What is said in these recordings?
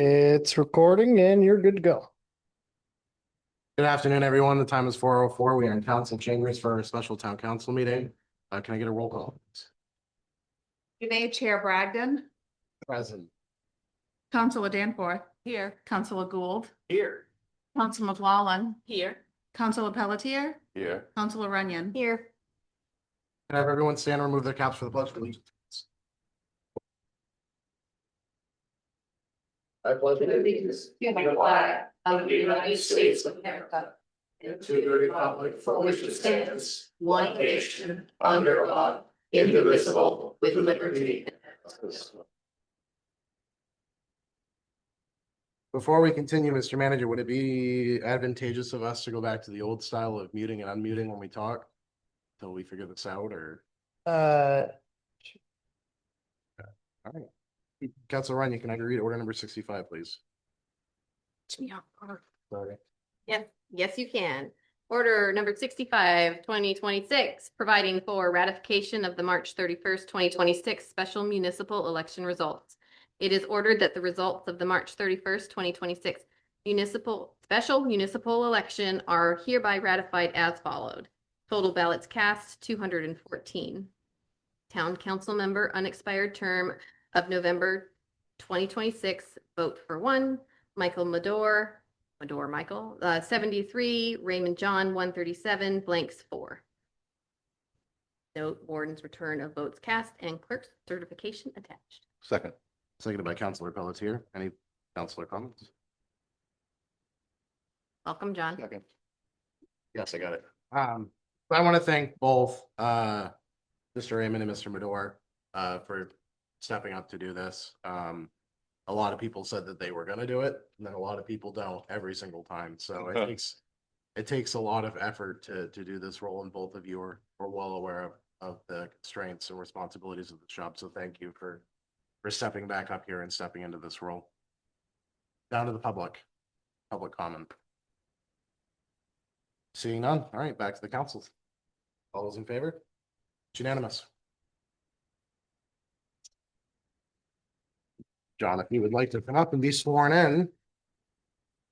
It's recording and you're good to go. Good afternoon, everyone. The time is 4:04. We are in council chambers for our special town council meeting. Can I get a roll call? Today, Chair Bragdon, Present. Councilor Danforth. Here. Councilor Gould, Here. Councilor McLaughlin. Here. Councilor Pelletier, Here. Councilor Runyon. Here. Can I have everyone stand and remove their caps for the pledge, please? I pledge allegiance to the flag of the United States of America and to the republic for which it stands, one nation, under God, indivisible, with liberty and justice. Before we continue, Mr. Manager, would it be advantageous of us to go back to the old style of muting and unmuting when we talk? Till we figure this out, or? Uh, All right. Councilor Runyon, can I read order number 65, please? Sorry. Yes, you can. Order number 65, 2026, providing for ratification of the March 31st, 2026 special municipal election results. It is ordered that the results of the March 31st, 2026 special municipal election are hereby ratified as followed. Total ballots cast, 214. Town council member unexpired term of November 2026, vote for 1. Michael Michael, 73, Raymond John, 137, blanks 4. Note warden's return of votes cast and clerk's certification attached. Seconded by Councilor Pelletier. Any councilor comments? Welcome, John. Second. Yes, I got it. I want to thank both Mr. Raymond and Mr. Medor for stepping up to do this. A lot of people said that they were going to do it, and then a lot of people don't every single time. So it takes a lot of effort to do this role, and both of you are well aware of the constraints and responsibilities of the job. So thank you for stepping back up here and stepping into this role. Down to the public comment. Seeing none. All right, back to the council. All those in favor? It's unanimous. John, if you would like to come up and be sworn in.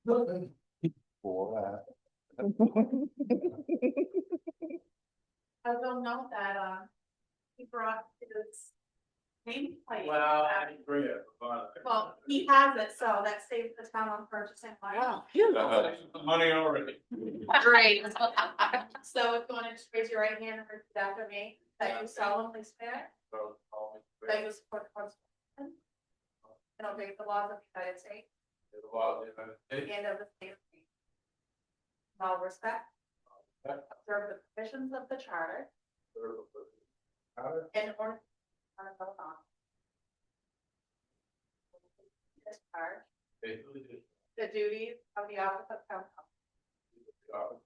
I will note that, he brought his nameplate. I didn't bring it. Well, he has it, so that saves the town on purchasing. Money already. Great. So if you want to just raise your right hand and repeat after me, that you solemnly swear that you support the Constitution and obey the laws of the United States and of the state of Maine. In all respect, observe the provisions of the charter and order discharge the duties of the office of town council.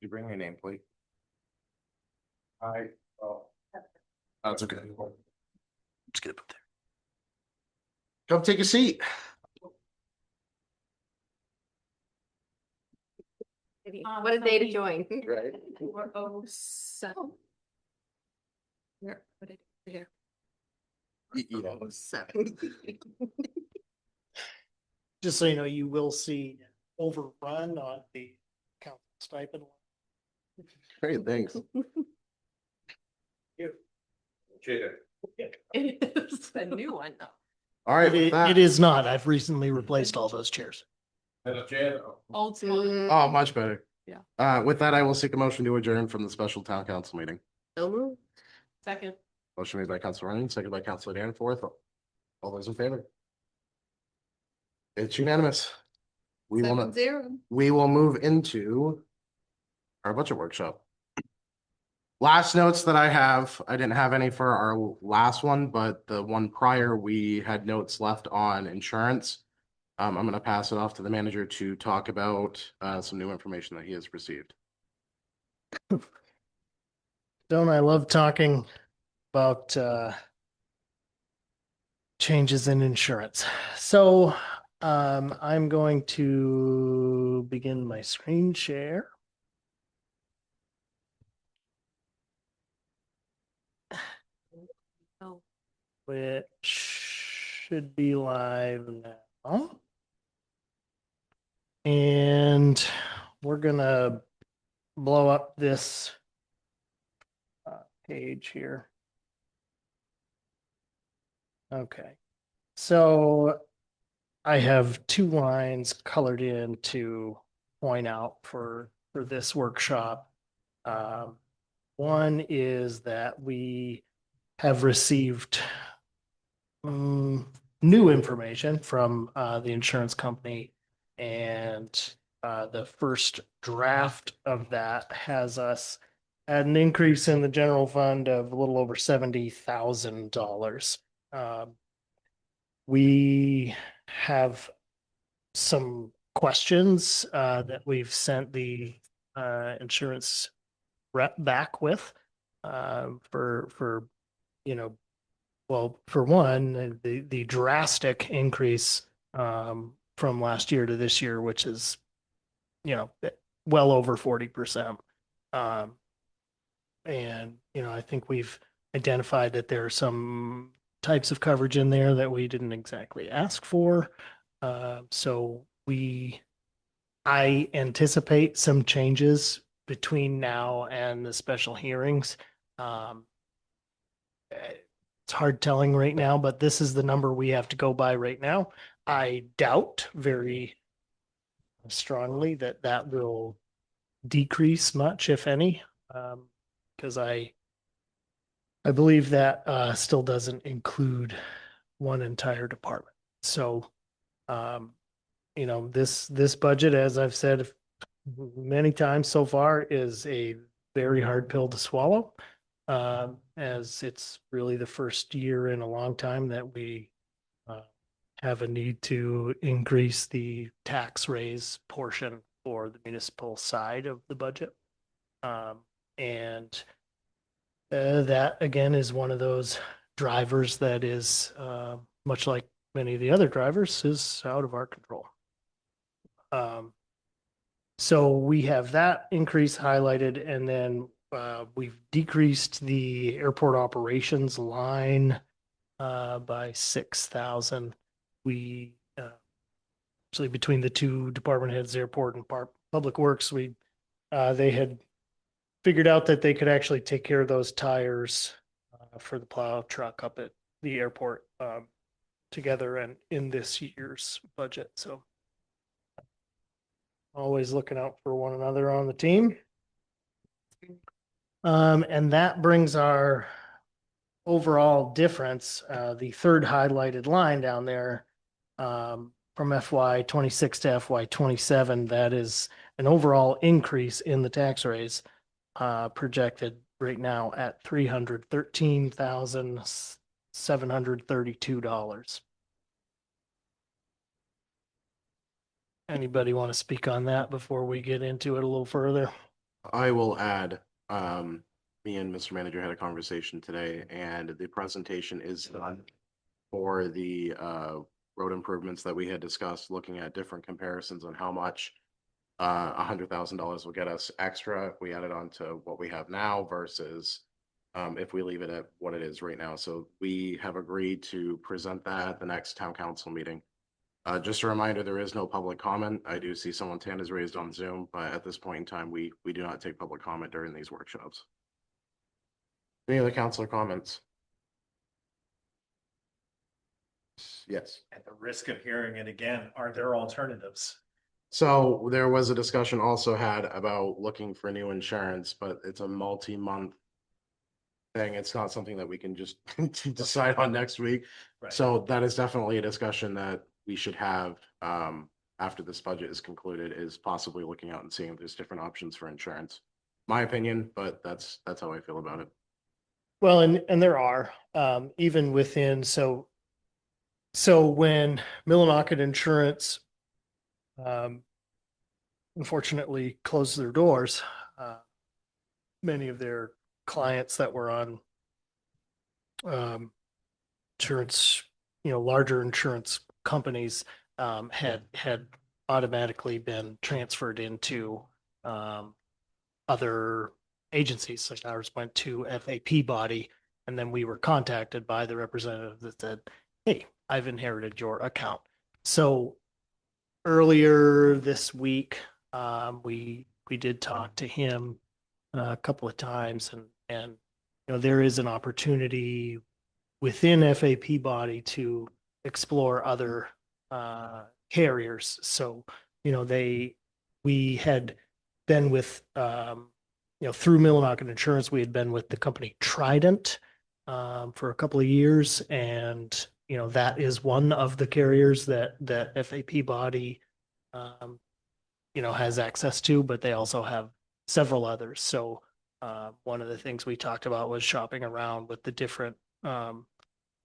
You bring your name, please. That's okay. Just get it put there. Come take a seat. What a day to join. Right. Where, what did I do here? Yeah. 7. just so you know, you will see overrun on the council stipend. Great, thanks. It is a new one though. All right, with that- It is not. I've recently replaced all those chairs. Old school. Oh, much better. Yeah. With that, I will seek a motion to adjourn from the special town council meeting. So moved. Second. Motion made by Councilor Runyon, seconded by Councilor Danforth. All those in favor? It's unanimous. We will not. 7-0. We will move into our budget workshop. Last notes that I have, I didn't have any for our last one, but the one prior, we had notes left on insurance. I'm going to pass it off to the manager to talk about some new information that he has received. Don't I love talking about changes in insurance? So I'm going to begin my screen share. Oh. Which should be live now. And we're gonna blow up this page here. Okay, so I have two lines colored in to point out for this workshop. One is that we have received new information from the insurance company, and the first draft of that has us at an increase in the general fund of a little over $70,000. We have some questions that we've sent the insurance rep back with for well, for one, the drastic increase from last year to this year, which is well over 40%. And I think we've identified that there are some types of coverage in there that we didn't exactly ask for. So I anticipate some changes between now and the special hearings. It's hard telling right now, but this is the number we have to go by right now. I doubt very strongly that that will decrease much, if any, because I believe that still doesn't include one entire department. So, this budget, as I've said many times so far, is a very hard pill to swallow, as it's really the first year in a long time that we have a need to increase the tax raise portion for the municipal side of the budget. And that again is one of those drivers that is much like many of the other drivers is out of our control. So we have that increase highlighted, and then we've decreased the airport operations line by 6,000. We actually, between the two department heads, airport and public works, they had figured out that they could actually take care of those tires for the plow truck up at the airport together and in this year's budget. So always looking out for one another on the team. And that brings our overall difference, the third highlighted line down there, from FY26 to FY27, that is an overall increase in the tax raise, projected right now at $313,732. Anybody want to speak on that before we get into it a little further? I will add, me and Mr. Manager had a conversation today, and the presentation is done for the road improvements that we had discussed, looking at different comparisons on how much $100,000 will get us extra if we add it on to what we have now versus if we leave it at what it is right now. So we have agreed to present that at the next town council meeting. Just a reminder, there is no public comment. I do see someone's hand is raised on Zoom, but at this point in time, we do not take public comment during these workshops. Any other councilor comments? Yes. At the risk of hearing it again, are there alternatives? So there was a discussion also had about looking for new insurance, but it's a multi-month thing. It's not something that we can just decide on next week. Right. So that is definitely a discussion that we should have after this budget is concluded, is possibly looking out and seeing if there's different options for insurance. My opinion, but that's how I feel about it. Well, and there are even within, so when Millinocket Insurance unfortunately closed their doors, many of their clients that were on insurance, larger insurance companies, had automatically been transferred into other agencies. Like ours went to FAP body, and then we were contacted by the representative that said, "Hey, I've inherited your account." So earlier this week, we did talk to him a couple of times, and there is an opportunity within FAP body to explore other carriers. So we had been with through Millinocket Insurance, we had been with the company Trident for a couple of years, and that is one of the carriers that FAP body has access to, but they also have several others. So one of the things we talked about was shopping around with the different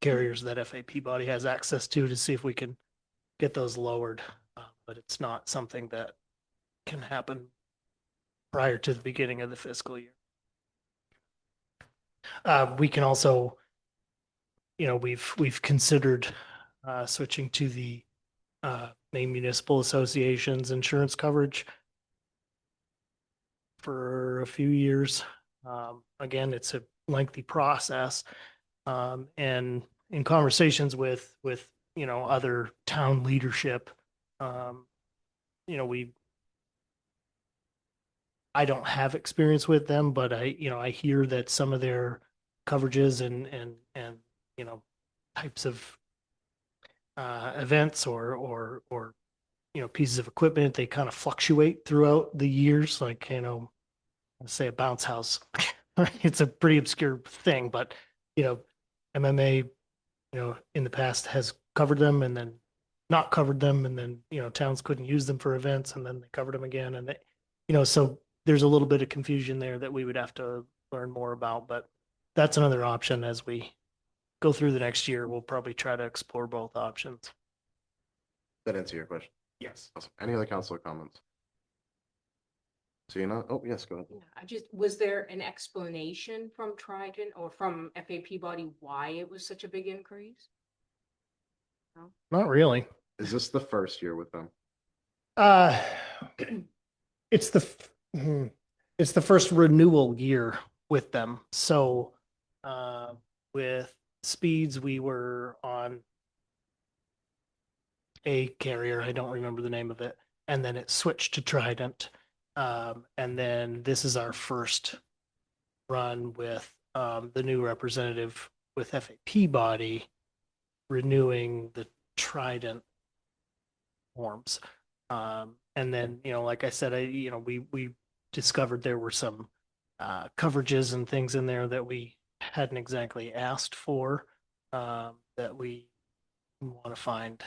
carriers that FAP body has access to see if we can get those lowered. But it's not something that can happen prior to the beginning of the fiscal year. We can also, we've considered switching to the Maine Municipal Association's insurance coverage for a few years. Again, it's a lengthy process. And in conversations with other town leadership, I don't have experience with them, but I hear that some of their coverages and types of events or pieces of equipment, they kind of fluctuate throughout the years. Like, say a bounce house, it's a pretty obscure thing, but MMA, in the past has covered them and then not covered them, and then towns couldn't use them for events, and then they covered them again, and so there's a little bit of confusion there that we would have to learn more about, but that's another option as we go through the next year. We'll probably try to explore both options. That answer your question? Yes. Awesome. Any other council comments? So oh, yes, go ahead. Yeah, was there an explanation from Trident or from FAP body why it was such a big increase? No? Not really. Is this the first year with them? It's the first renewal year with them. So with Speeds, we were on a carrier, I don't remember the name of it, and then it switched to Trident. And then this is our first run with the new representative with FAP body renewing the Trident forms. And then, like I said, we discovered there were some coverages and things in there that we hadn't exactly asked for, that we want to find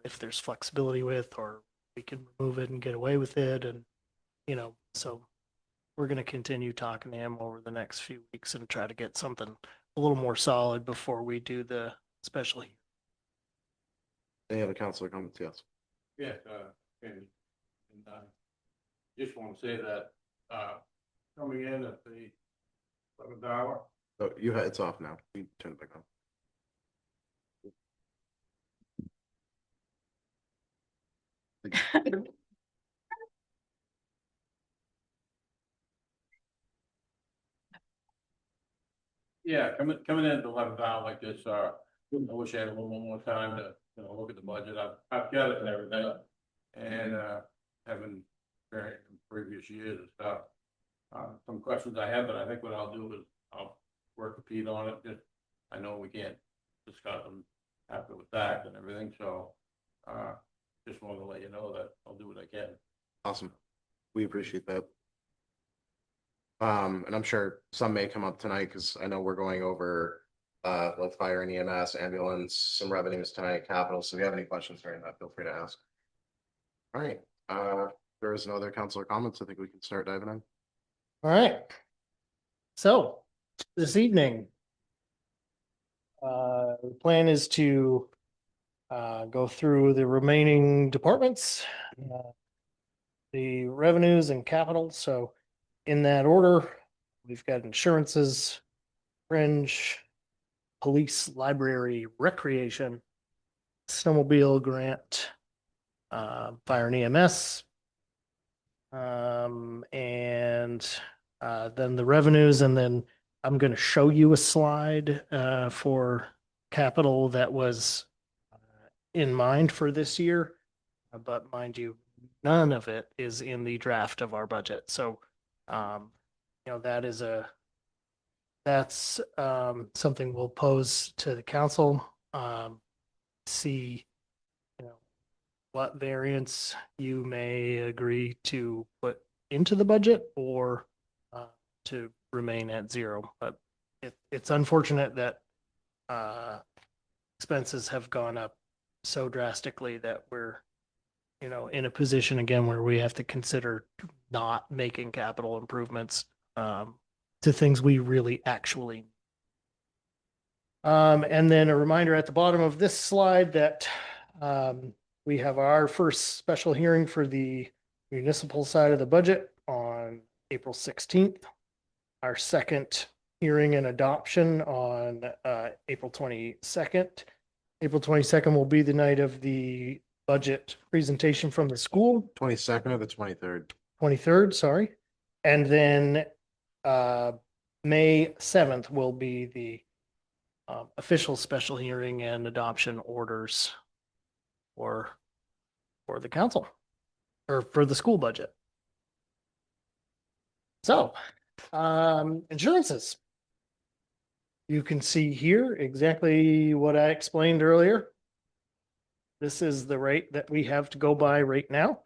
if there's flexibility with, or we can remove it and get away with it. And, so we're going to continue talking to him over the next few weeks and try to get something a little more solid before we do the special hearing. Any other councilor comments? Yes. Yes, just want to say that, coming in at the 11th hour, Oh, it's off now. We turn it back on. yeah, coming in at the 11th hour like this, I wish I had a little more time to, look at the budget. I've got it and everything. And, having varied from previous years and stuff. Some questions I have, but I think what I'll do is I'll work with Pete on it. I know we can't discuss them after the fact and everything, so, just wanted to let you know that I'll do what I can. Awesome. We appreciate that. And I'm sure some may come up tonight because I know we're going over like fire and EMS, ambulance, some revenues tonight, capital. So if you have any questions during that, feel free to ask. All right. There is no other councilor comments. I think we can start diving in. All right. So this evening, the plan is to go through the remaining departments, the revenues and capital. So in that order, we've got insurances, fringe, police, library, recreation, snowmobile grant, fire and EMS. And then the revenues, and then I'm going to show you a slide for capital that was in mind for this year. But mind you, none of it is in the draft of our budget. So, that's something we'll pose to the council. See, what variance you may agree to put into the budget or to remain at zero. But it's unfortunate that expenses have gone up so drastically that we're, in a position again where we have to consider not making capital improvements to things we really actually. And then a reminder at the bottom of this slide that we have our first special hearing for the municipal side of the budget on April 16th. Our second hearing and adoption on April 22nd. April 22nd will be the night of the budget presentation from the school. 22nd or the 23rd? 23rd, sorry. And then May 7th will be the official special hearing and adoption orders for the council or for the school budget. So, insurances. You can see here exactly what I explained earlier. This is the rate that we have to go by right now.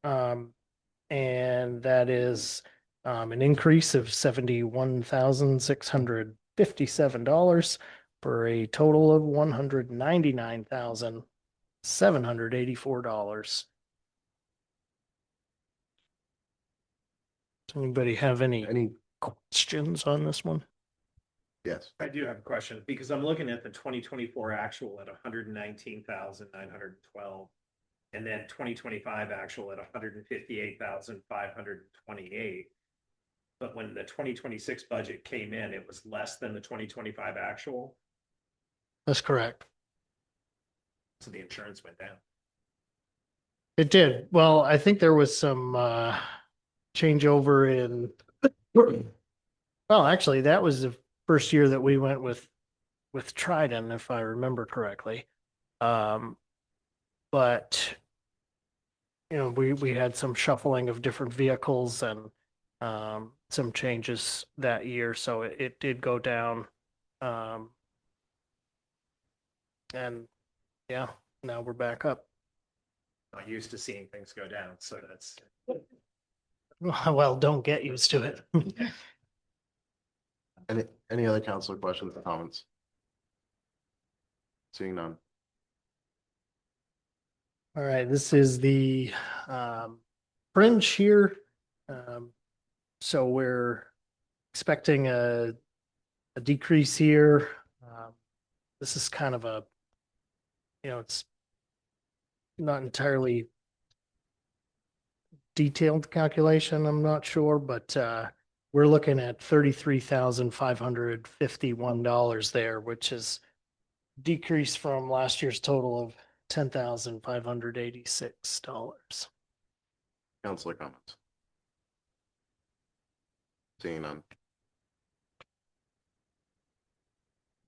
And that is an increase of $71,657 for a total of $199,784. Does anybody have any questions on this one? Yes. I do have a question because I'm looking at the 2024 actual at 119,912. And then 2025 actual at 158,528. But when the 2026 budget came in, it was less than the 2025 actual. That's correct. So the insurance went down. It did. Well, I think there was some changeover in. Well, actually, that was the first year that we went with Trident, if I remember correctly. But we had some shuffling of different vehicles and some changes that year, so it did go down. And yeah, now we're back up. Not used to seeing things go down, so that's. Well, don't get used to it. Any other council questions or comments? Seeing none. All right, this is the fringe here. So we're expecting a decrease here. This is kind of a, it's not entirely detailed calculation, I'm not sure, but we're looking at $33,551 there, which is decreased from last year's total of $10,586. Councilor comments? Seeing none.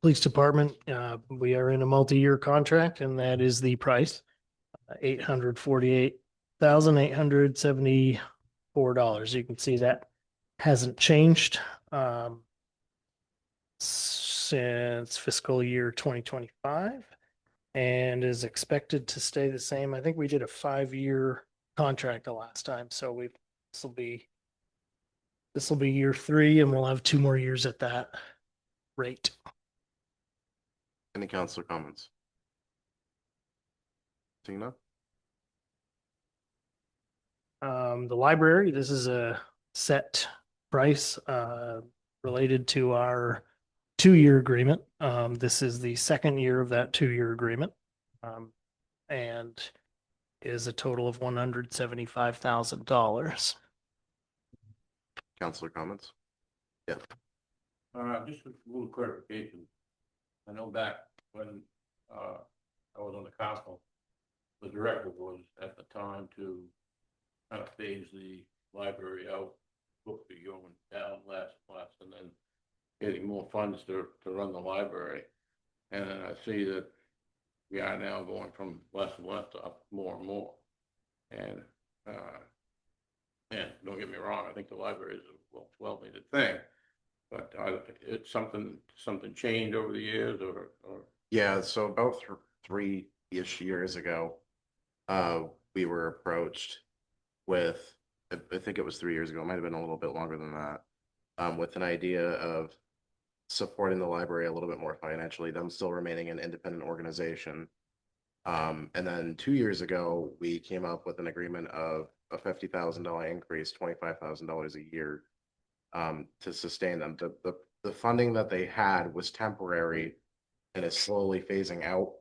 Police department, we are in a multi-year contract, and that is the price, $848,874. You can see that hasn't changed since fiscal year 2025 and is expected to stay the same. I think we did a 5-year contract the last time, so this will be year 3, and we'll have 2 more years at that rate. Any councilor comments? Seeing none. The library, this is a set price related to our 2-year agreement. This is the second year of that 2-year agreement, and is a total of $175,000. Councilor comments? Just a little clarification. I know back when I was on the council, the directive was at the time to kind of phase the library out, book be going down less, and then getting more funds to run the library. And then I see that we are now going from less and less up more and more. And, and don't get me wrong, I think the library is a well needed thing. But it's something changed over the years or Yeah, so about 3-ish years ago, we were approached with, I think it was 3 years ago, it might have been a little bit longer than that, with an idea of supporting the library a little bit more financially, them still remaining an independent organization. And then 2 years ago, we came up with an agreement of a $50,000 increase, $25,000 a year, to sustain them. The funding that they had was temporary and is slowly phasing out.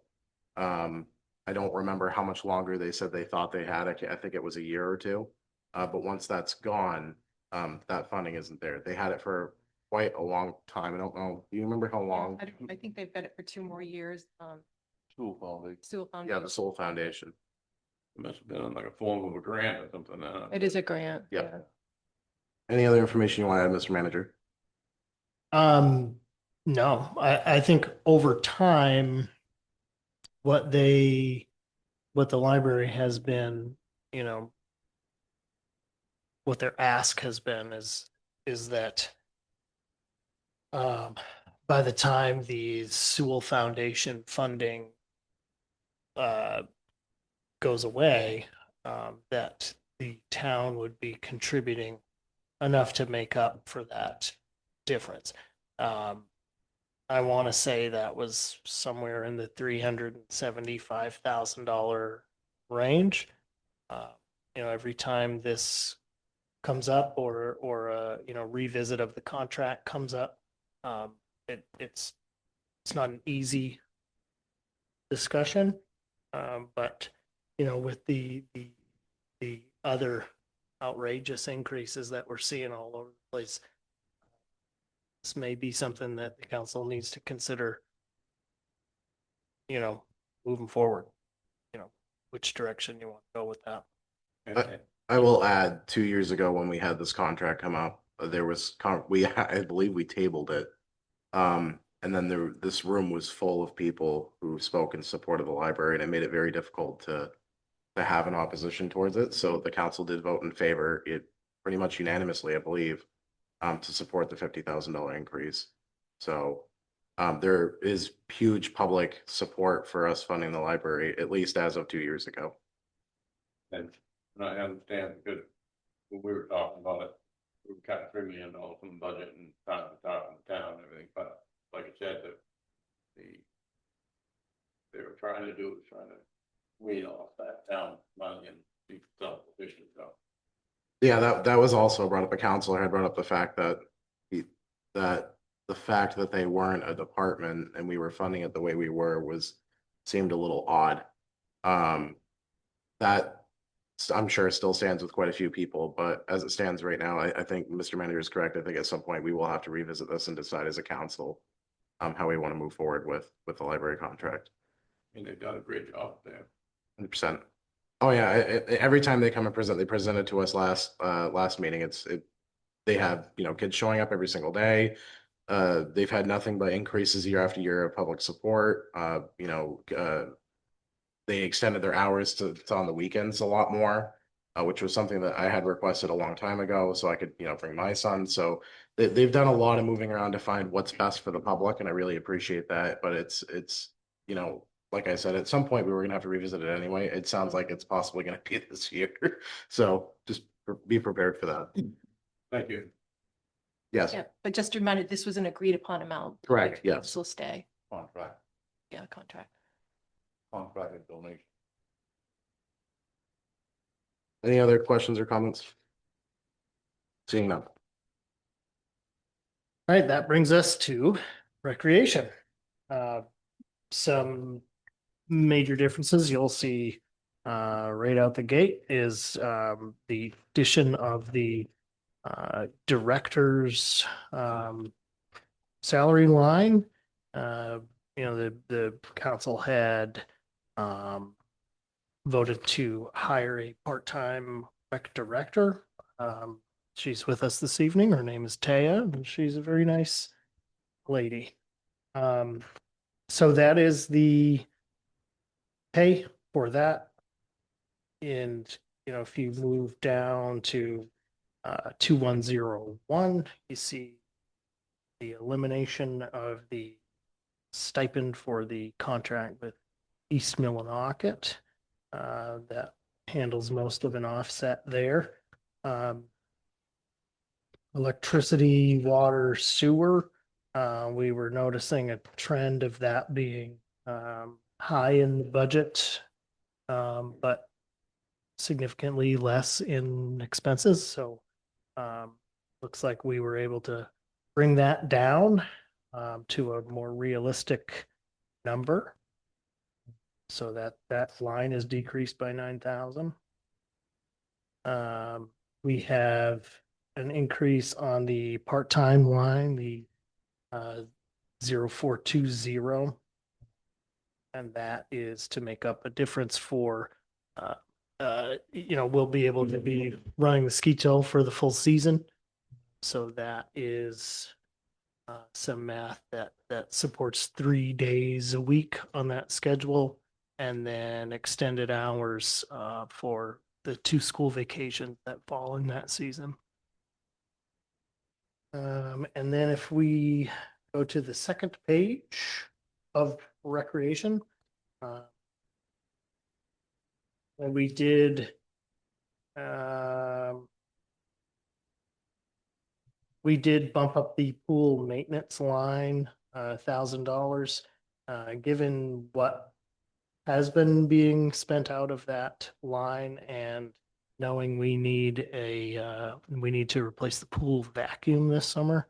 I don't remember how much longer they said they thought they had. I think it was a year or two. But once that's gone, that funding isn't there. They had it for quite a long time. I don't know. Do you remember how long? I think they've got it for 2 more years. school funding. Sewell Yeah, Foundation. the Soul Foundation. It must have been in like a form of a grant or something. It is a grant. Yeah. Any other information you want to add, Mr. Manager? No, I think over time, what the library has been, you know, what their ask has been is that by the time the Sewell Foundation funding goes away, that the town would be contributing enough to make up for that difference. I want to say that was somewhere in the $375,000 range. Every time this comes up or revisit of the contract comes up, it's not an easy discussion. But with the other outrageous increases that we're seeing all over the place, this may be something that the council needs to consider, moving forward, which direction you want to go with that. I will add, 2 years ago when we had this contract come up, there was I believe we tabled it. And then this room was full of people who spoke in support of the library, and it made it very difficult to have an opposition towards it. So the council did vote in favor, it pretty much unanimously, I believe, to support the $50,000 increase. So there is huge public support for us funding the library, at least as of 2 years ago. And I understand because when we were talking about it, we were cutting $3 million from the budget and trying to talk in the town and everything, but like I said, they were trying to wean off that town money and be self-sufficient, so. Yeah, that was also brought up. A counselor had brought up the fact that the fact that they weren't a department and we were funding it the way we were seemed a little odd. That I'm sure still stands with quite a few people, but as it stands right now, I think Mr. Manager is correct. I think at some point we will have to revisit this and decide as a council how we want to move forward with the library contract. And they've done a great job there. 100%. Oh yeah, every time they come and present, they presented to us last meeting. They have kids showing up every single day. They've had nothing but increases year after year of public support. They extended their hours to on the weekends a lot more, which was something that I had requested a long time ago, so I could bring my son. So they've done a lot of moving around to find what's best for the public, and I really appreciate that. But it's like I said, at some point we were gonna have to revisit it anyway. It sounds like it's possibly gonna be this year, so just be prepared for that. Thank you. Yes, Yeah, but just a reminder, this was an agreed upon amount. correct. Yes. This will stay. Contract Contract. and donation. Any other questions or comments? Seeing none. All right, that brings us to recreation. Some major differences you'll see right out the gate is the addition of the director's salary line. The council had voted to hire a part-time rec director. She's with us this evening. Her name is Taya, and she's a very nice lady. So that is the pay for that. And, if you move down to 2101, you see the elimination of the stipend for the contract with East Millinocket. That handles most of an offset there. Electricity, water, sewer. We were noticing a trend of that being high in the budget, but significantly less in expenses. So looks like we were able to bring that down to a more realistic number. So that line is decreased by 9,000. We have an increase on the part-time line, the 0420. And that is to make up a difference for, we'll be able to be running the ski tow for the full season. So that is some math that supports 3 days a week on that schedule, and then extended hours for the 2 school vacations that fall in that season. And then if we go to the second page of recreation, and we did bump up the pool maintenance line $1,000, given what has been being spent out of that line, and knowing we need to replace the pool vacuum this summer.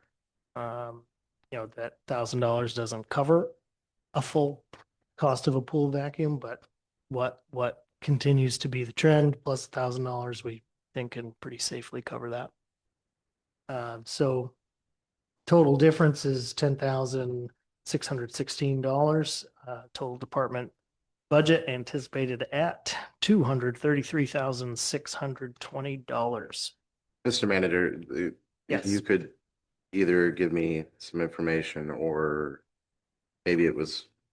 That $1,000 doesn't cover a full cost of a pool vacuum, but what continues to be the trend plus $1,000, we think can pretty safely cover that. So total difference is $10,616. Total department budget anticipated at $233,620. Mr. Manager, if Yes. you could either give me some information, or maybe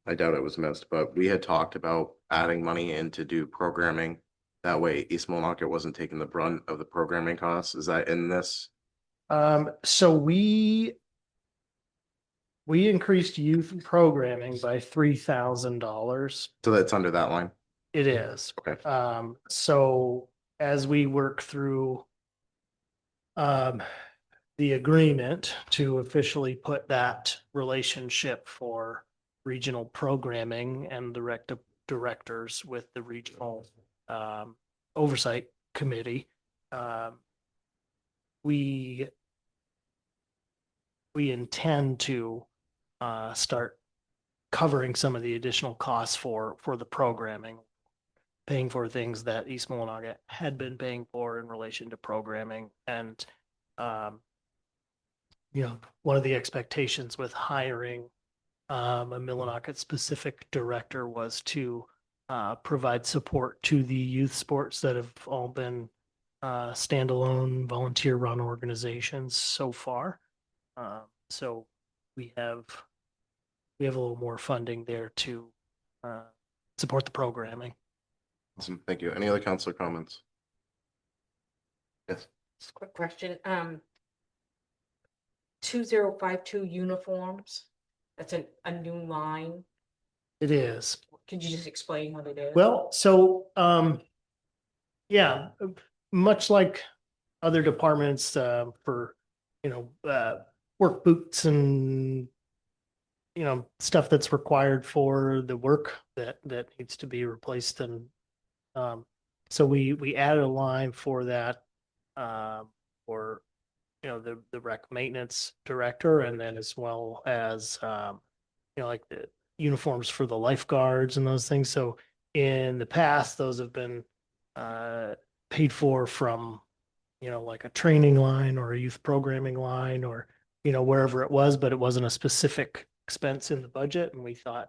I doubt it was missed, but we had talked about adding money in to do programming. That way East Millinocket wasn't taking the brunt of the programming costs. Is that in this? So we increased youth programming by $3,000. So that's under that line? It is. Okay. So as we work through the agreement to officially put that relationship for regional programming and directors with the regional oversight committee, we intend to start covering some of the additional costs for the programming, paying for things that East Millinocket had been paying for in relation to programming. And one of the expectations with hiring a Millinocket specific director was to provide support to the youth sports that have all been standalone volunteer run organizations so far. So we have a little more funding there to support the programming. Awesome. Thank you. Any other councilor comments? Yes. Just a quick question, 2052 uniforms, that's a new line. It is. Could you just explain what it is? Well, so yeah, much like other departments for work boots and stuff that's required for the work that needs to be replaced, and so we added a line for that for the rec maintenance director, and then as well as like the uniforms for the lifeguards and those things. So in the past, those have been paid for from like a training line or a youth programming line, or wherever it was, but it wasn't a specific expense in the budget, and we thought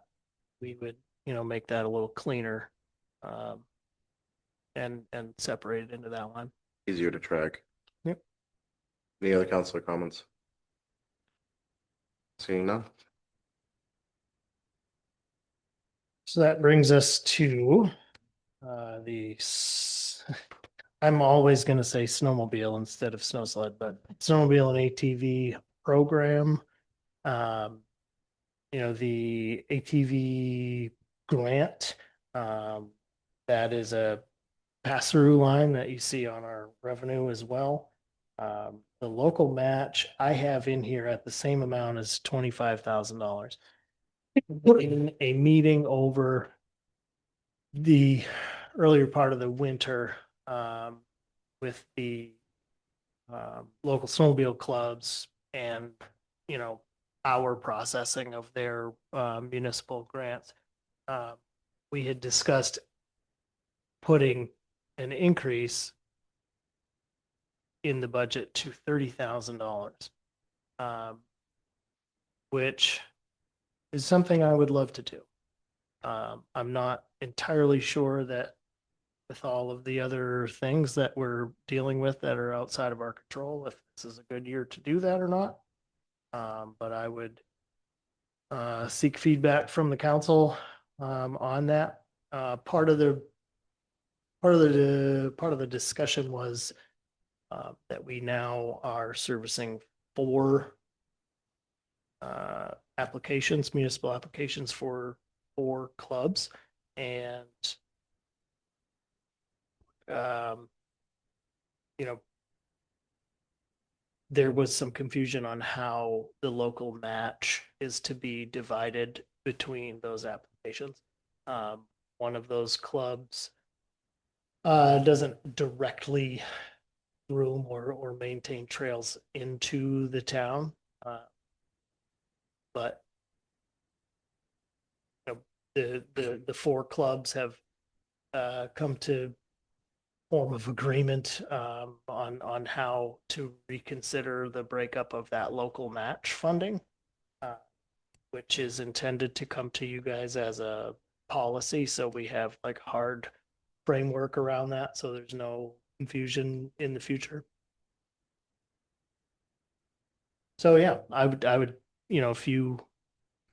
we would make that a little cleaner and separate it into that line. Easier to track. Yep. Any other counselor comments? Seeing none? So that brings us to I'm always going to say snowmobile instead of snow sled, but snowmobile and ATV program. The ATV grant, that is a pass-through line that you see on our revenue as well. The local match I have in here at the same amount as $25,000. In a meeting over the earlier part of the winter, with the local snowmobile clubs and, our processing of their municipal grants. We had discussed putting an increase in the budget to $30,000, which is something I would love to do. I'm not entirely sure that with all of the other things that we're dealing with that are outside of our control, if this is a good year to do that or not. But I would seek feedback from the council on that. Part of the discussion was that we now are servicing 4 applications, municipal applications for 4 clubs, and there was some confusion on how the local match is to be divided between those applications. One of those clubs doesn't directly groom or maintain trails into the town, but the 4 clubs have come to form of agreement on how to reconsider the breakup of that local match funding, which is intended to come to you guys as a policy. So we have like hard framework around that, so there's no confusion in the future. So yeah, I would, if you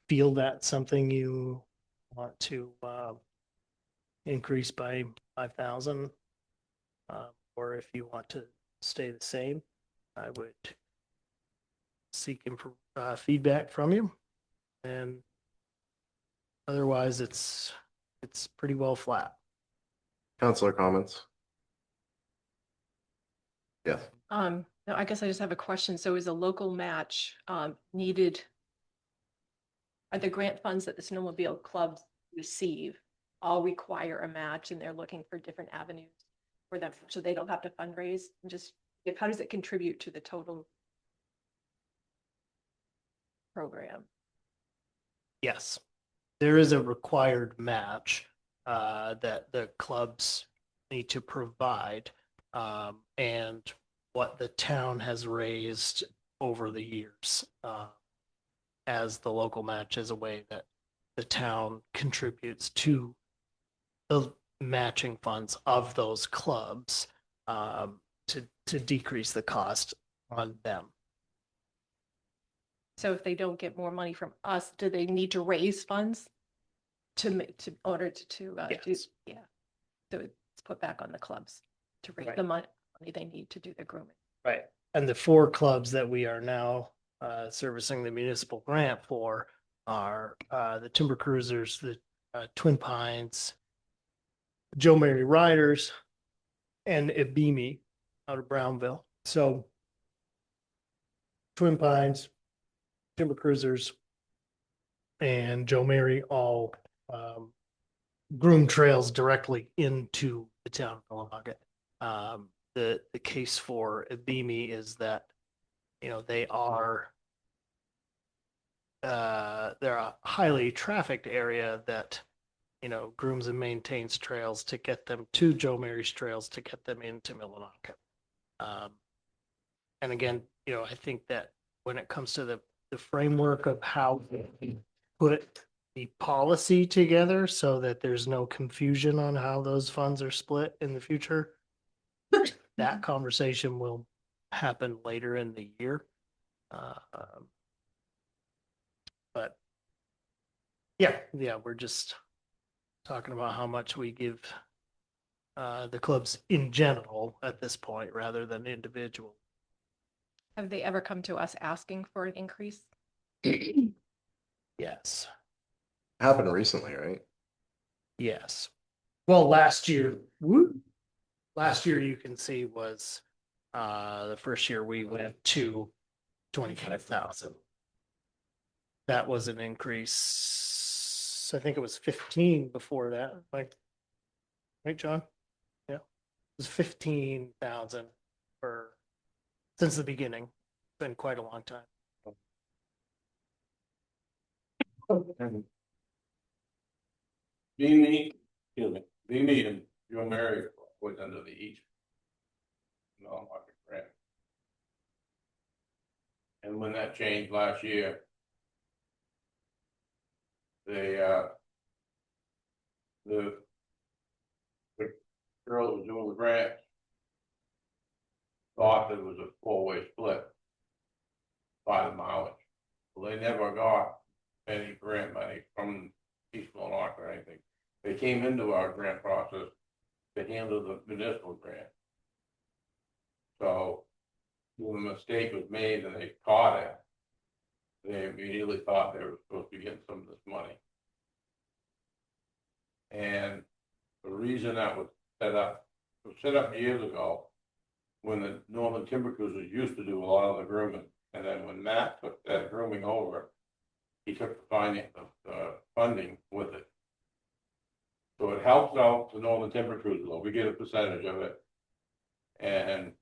feel that's something you want to increase by 5,000, or if you want to stay the same, I would seek feedback from you. And otherwise, it's pretty well flat. Counselor comments? Yes. No, I guess I just have a question. So is a local match needed? Are the grant funds that the snowmobile clubs receive all require a match, and they're looking for different avenues for them, so they don't have to fundraise? And just how does it contribute to the total program? Yes, there is a required match that the clubs need to provide, and what the town has raised over the years as the local match is a way that the town contributes to the matching funds of those clubs to decrease the cost on them. So if they don't get more money from us, do they need to raise funds to order to do? Yes. Yeah. So it's put back on the clubs to raise Right. the money they need to do the grooming. Right. And the 4 clubs that we are now servicing the municipal grant for are the Timber Cruisers, the Twin Pines, Joe Mary Riders, and Ibimi out of Brownville. So Twin Pines, Timber Cruisers, and Joe Mary all groom trails directly into the town of Millinocket. The case for Ibimi is that, they are they're a highly trafficked area that, grooms and maintains trails to get them to Joe Mary's trails to get them into Millinocket. And again, I think that when it comes to the framework of how we put the policy together so that there's no confusion on how those funds are split in the future. That conversation will happen later in the year. But yeah, we're just talking about how much we give the clubs in general at this point rather than individual. Have they ever come to us asking for an increase? Yes, Happened recently, right? yes. Well, last year you can see was the first year we went to 25,000. That was an increase. I think it was 15 before that, like, right, John? Yeah, it was 15,000 for since the beginning. Been quite a long time. Be me and your Mary was under the each. No, market grant. And when that changed last year. They, the girl that was doing the grant. Thought it was a four-way split. By the mileage. Well, they never got any grant money from East Monarch or anything. They came into our grant process to handle the municipal grant. So when the mistake was made and they caught it, they immediately thought they were supposed to be getting some of this money. And the reason that was set up years ago when the Northern Timber Cruisers used to do a lot of the grooming. And then when Matt took that grooming over, he took the funding with it. So it helps out the Northern Timber Cruiser, we get a percentage of it. And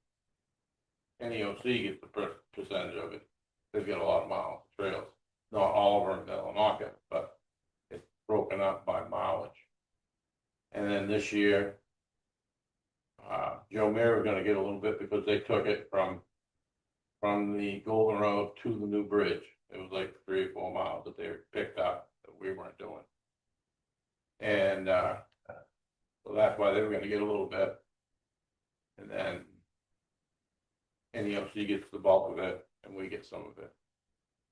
NEOC gets the percentage of it. They've got a lot of miles trails. Not all of them that'll knock it, but it's broken up by mileage. And then this year, Joe Mayer was gonna get a little bit because they took it from the Golden Road to the new bridge. It was like 3 or 4 miles that they picked up that we weren't doing. And so that's why they were gonna get a little bit. And then NEOC gets the bulk of it and we get some of it.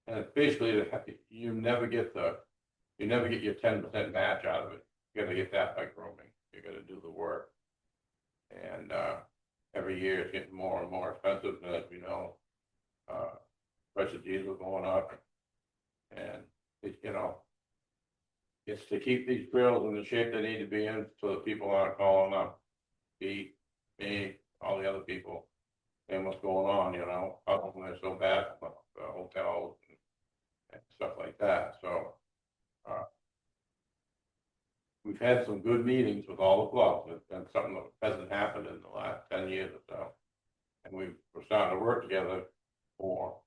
And it's basically, you never get your 10% match out of it. You gotta get that by grooming. You gotta do the work. And every year it's getting more and more expensive, and as we know, price of diesel going up. And it's to keep these trails in the shape they need to be in so that people aren't calling up me, all the other people, and what's going on, how come they're so bad, hotels and stuff like that. So we've had some good meetings with all the clubs. It's been something that hasn't happened in the last 10 years or so. And we're starting to work together more.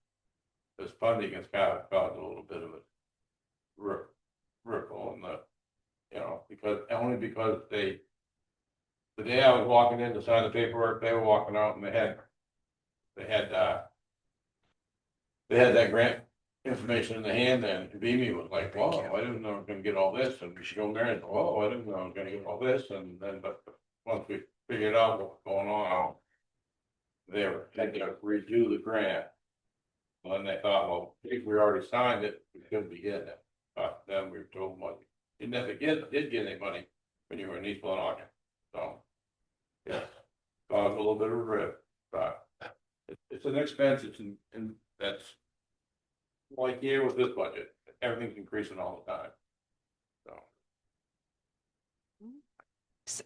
This funding has caused a little bit of a ripple in the, because the day I was walking in to sign the paperwork, they were walking out and they had that grant information in the hand, and Vimy was like, "Whoa, I didn't know I was gonna get all this," and we should go there and, "Whoa, I didn't know I was gonna get all this," and then, but once we figured out what was going on, they had to redo the grant. And then they thought, well, if we already signed it, we shouldn't be getting it, but then we were told, well, you never did get any money when you were in East Monarch. So, yeah, caused a little bit of a rip, but it's an expense, and that's like here with this budget, everything's increasing all the time. So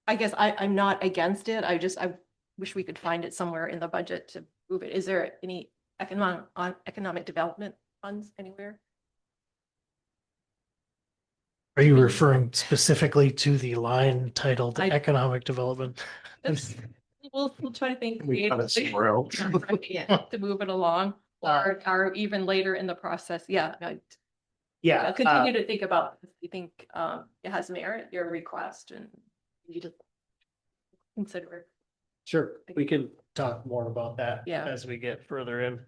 I guess I'm not against it. I wish we could find it somewhere in the budget to move it. Is there any economic development funds anywhere? Are you referring specifically to the line titled economic development? We'll try to think We got it somewhere else. to move it along, or even later in the process. Yeah. Yeah. I'll continue to think about if you think it has merit, your request, and you need to consider it. Sure, we can talk more about that Yeah. as we get further in.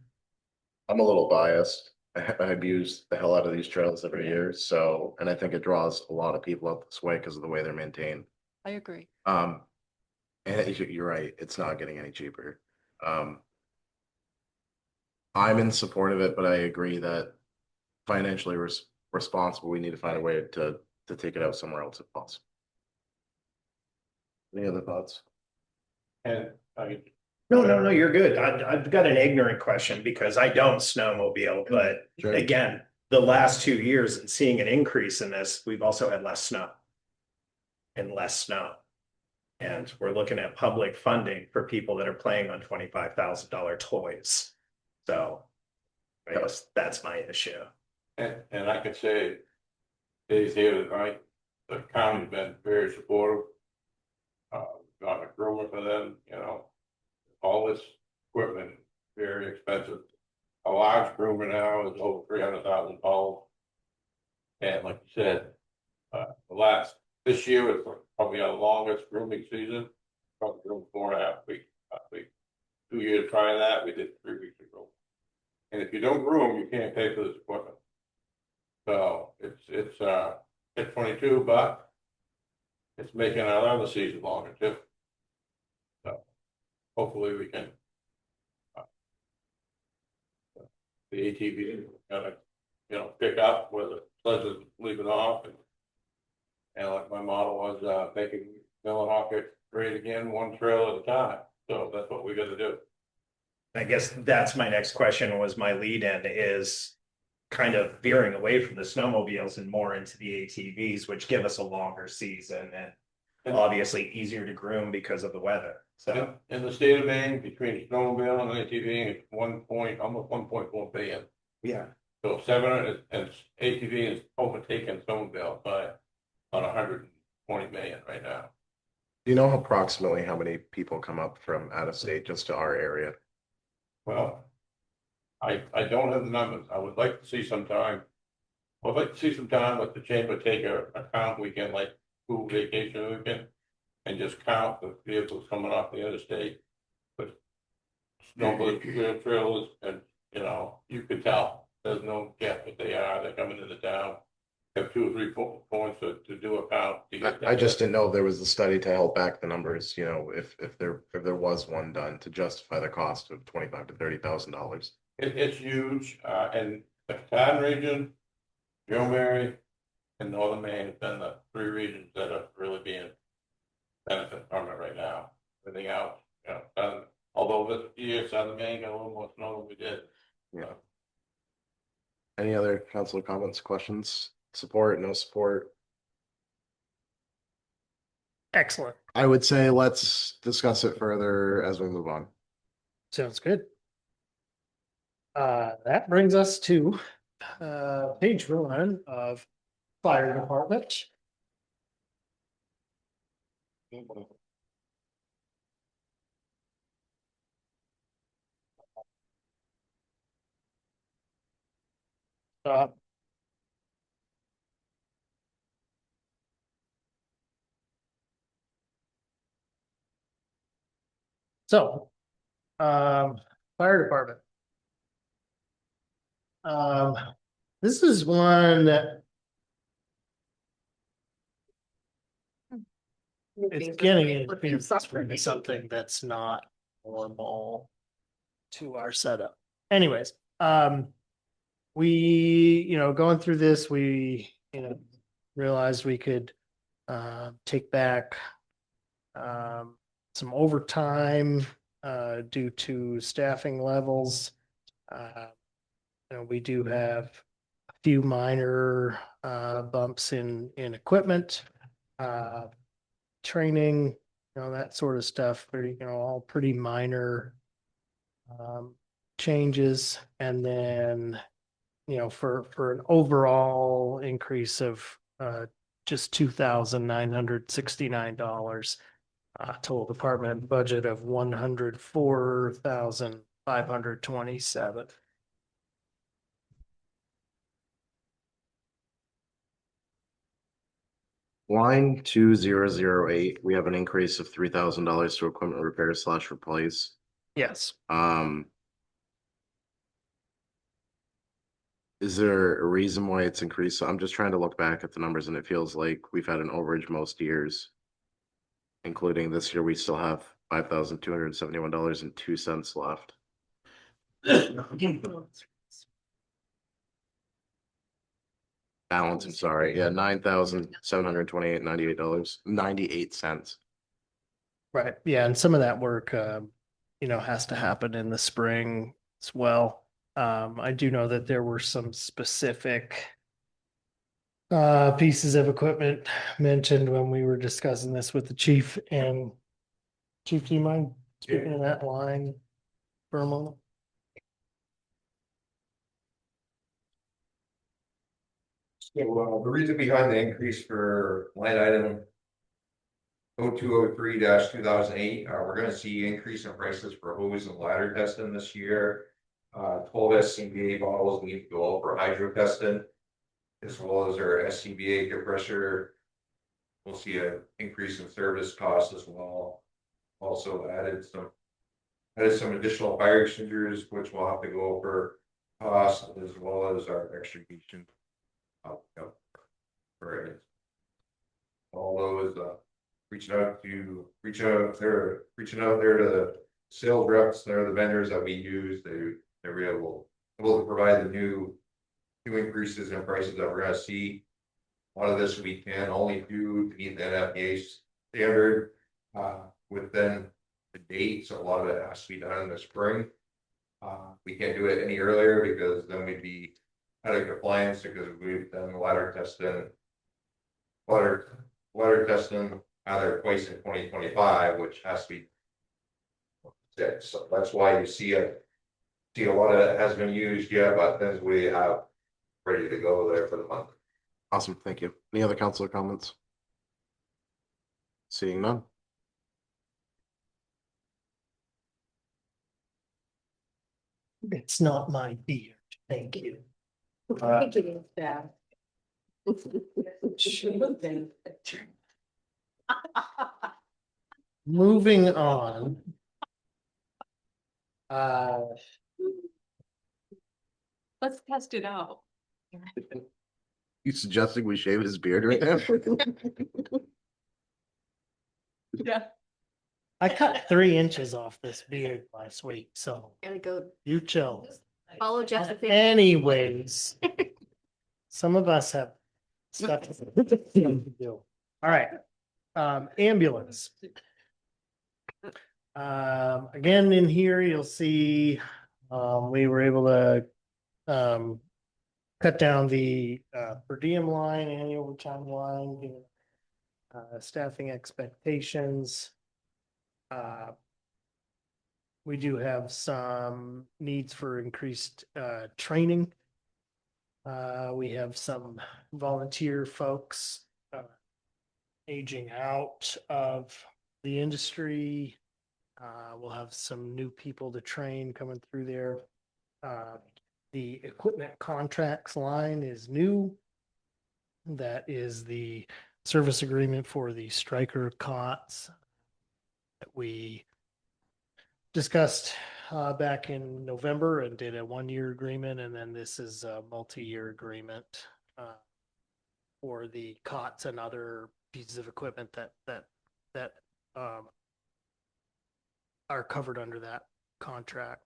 I'm a little biased. I've used the hell out of these trails every year, so, and I think it draws a lot of people up this way because of the way they're maintained. I agree. And you're right, it's not getting any cheaper. I'm in support of it, but I agree that financially responsible, we need to find a way to take it out somewhere else if possible. Any other thoughts? And I, No, you're good. I've got an ignorant question because I don't snowmobile, but Sure. again, the last 2 years and seeing an increase in this, we've also had less snow. And less snow. And we're looking at public funding for people that are playing on $25,000 toys. So I guess that's my issue. and I could say, days here tonight, the county's been very supportive. Got a groomer for them, you know, all this equipment, very expensive. A large groomer now is over $300,000. And like you said, this year is probably our longest grooming season. Probably groomed 4.5 weeks, 5 weeks. 2 years trying that, we did 3 weeks ago. And if you don't groom, you can't pay for this equipment. So it's 22, but it's making our other season longer too. So hopefully we can. The ATV gotta, pick up where the sleds leave it off, and like my model was, making Millinocket great again, one trail at a time. So that's what we gotta do. I guess that's my next question was my lead in is kind of veering away from the snowmobiles and more into the ATVs, which give us a longer season and obviously easier to groom because of the weather. So In the state of Maine, between snowmobile and ATV, it's almost 1.4 billion. yeah, So 700 and ATV is overtaking snowmobile by about 120 million right now. Do you know approximately how many people come up from out of state just to our area? Well, I don't have the numbers. I would like to see some time. I'd like to see some time with the chamber take a count weekend, like school vacation weekend, and just count the vehicles coming off the interstate. But snowmobile trailers, and you could tell there's no gap what they are. They're coming into town. Have 2 or 3 points to do a count. I just didn't know if there was a study to help back the numbers, if there was one done to justify the cost of $25,000 to $30,000. It's huge, and the Cotton region, Joe Mary, and Northern Maine have been the 3 regions that are really being benefit from it right now. Everything else, although this year Southern Maine got a little more snow than we did. Yeah. Any other council comments, questions, support, no support? Excellent. I would say let's discuss it further as we move on. Sounds good. That brings us to page 1 of fire department. Uh, So, fire department. This is one that it's getting into something that's not normal to our setup. Anyways, we, going through this, we, realized we could take back some overtime due to staffing levels. We do have a few minor bumps in equipment, training, that sort of stuff, all pretty minor changes. And then, for an overall increase of just $2,969, total department budget of $104,527. Line 2008, we have an increase of $3,000 to equipment repairs / replace. Yes. Is there a reason why it's increased? So I'm just trying to look back at the numbers and it feels like we've had an overage most years. Including this year, we still have $5,271.02 left. Balance, I'm sorry, yeah, $9,728.98. Right, yeah, and some of that work, has to happen in the spring as well. I do know that there were some specific pieces of equipment mentioned when we were discussing this with the chief. And Chief, do you mind speaking of that line for a moment? So, the reason behind the increase for line item 0203-2008, we're gonna see increase in prices for hose and ladder testing this year. 12 SCBA bottles need to go out for hydro testing, as well as our SCBA compressor. We'll see an increase in service costs as well. Also added some additional fire extinguishers, which will have to go over cost, as well as our extrication. For all those reaching out there to the sales reps, they're the vendors that we use. They're able to provide the new increases in prices that we're gonna see. A lot of this we can only do to meet the NFPA standard within the date, so a lot of it has to be done in the spring. We can't do it any earlier because then we'd be out of compliance, because we've done water testing either twice in 2025, which has to be fixed. So that's why you see a lot of it has been used yet, but things we have ready to go there for the month. Awesome, thank you. Any other councilor comments? Seeing none. It's not my beard, thank you. I think it is bad. Should have been. Moving on. Let's test it out. You suggesting we shave his beard right now? Yeah. I cut 3 inches off this beard last week, so Gotta go you chill. follow Jessica. Anyways, some of us have stuff to do. All right, ambulance. Again, in here, you'll see, we were able to, cut down the, per diem line and the overtime line, given, staffing expectations. We do have some needs for increased, training. We have some volunteer folks, aging out of the industry. We'll have some new people to train coming through there. The equipment contracts line is new. That is the service agreement for the striker cots that we discussed back in November and did a 1-year agreement. And then this is a multi-year agreement for the cots and other pieces of equipment that are covered under that contract.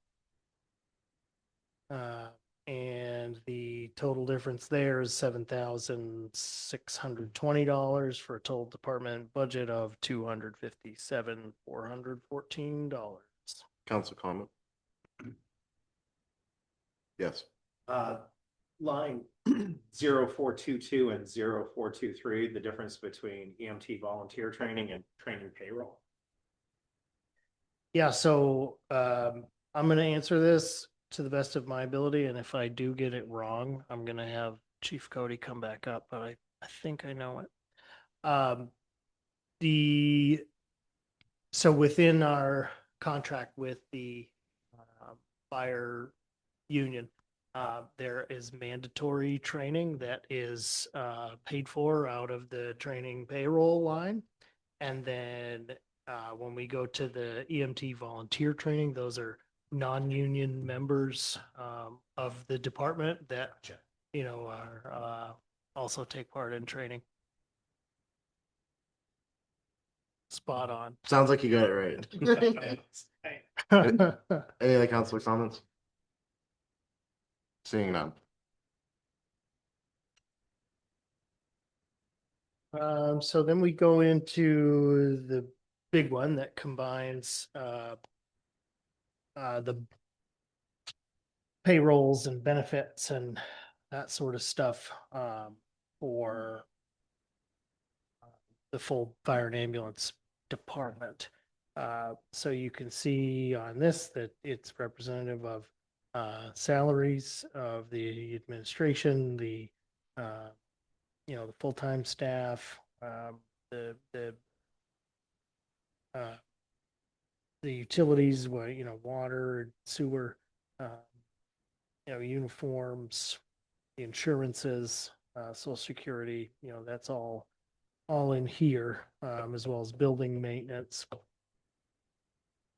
And the total difference there is $7,620 for a total department budget of $257,414. Council comment? Yes. Line 0422 and 0423, the difference between EMT volunteer training and training payroll. Yeah, so I'm going to answer this to the best of my ability, and if I do get it wrong, I'm going to have Chief Cody come back up, but I think I know it. So within our contract with the fire union, there is mandatory training that is paid for out of the training payroll line. And then when we go to the EMT volunteer training, those are non-union members of the department that are also take part in training. Spot on. Sounds like you got it right. Any other council comments? Seeing none. So then we go into the big one that combines the payrolls and benefits and that sort of stuff for the full fire and ambulance department. So you can see on this that it's representative of salaries of the administration, the the full-time staff, the utilities, water, sewer, uniforms, the insurances, social security, that's all in here, as well as building maintenance.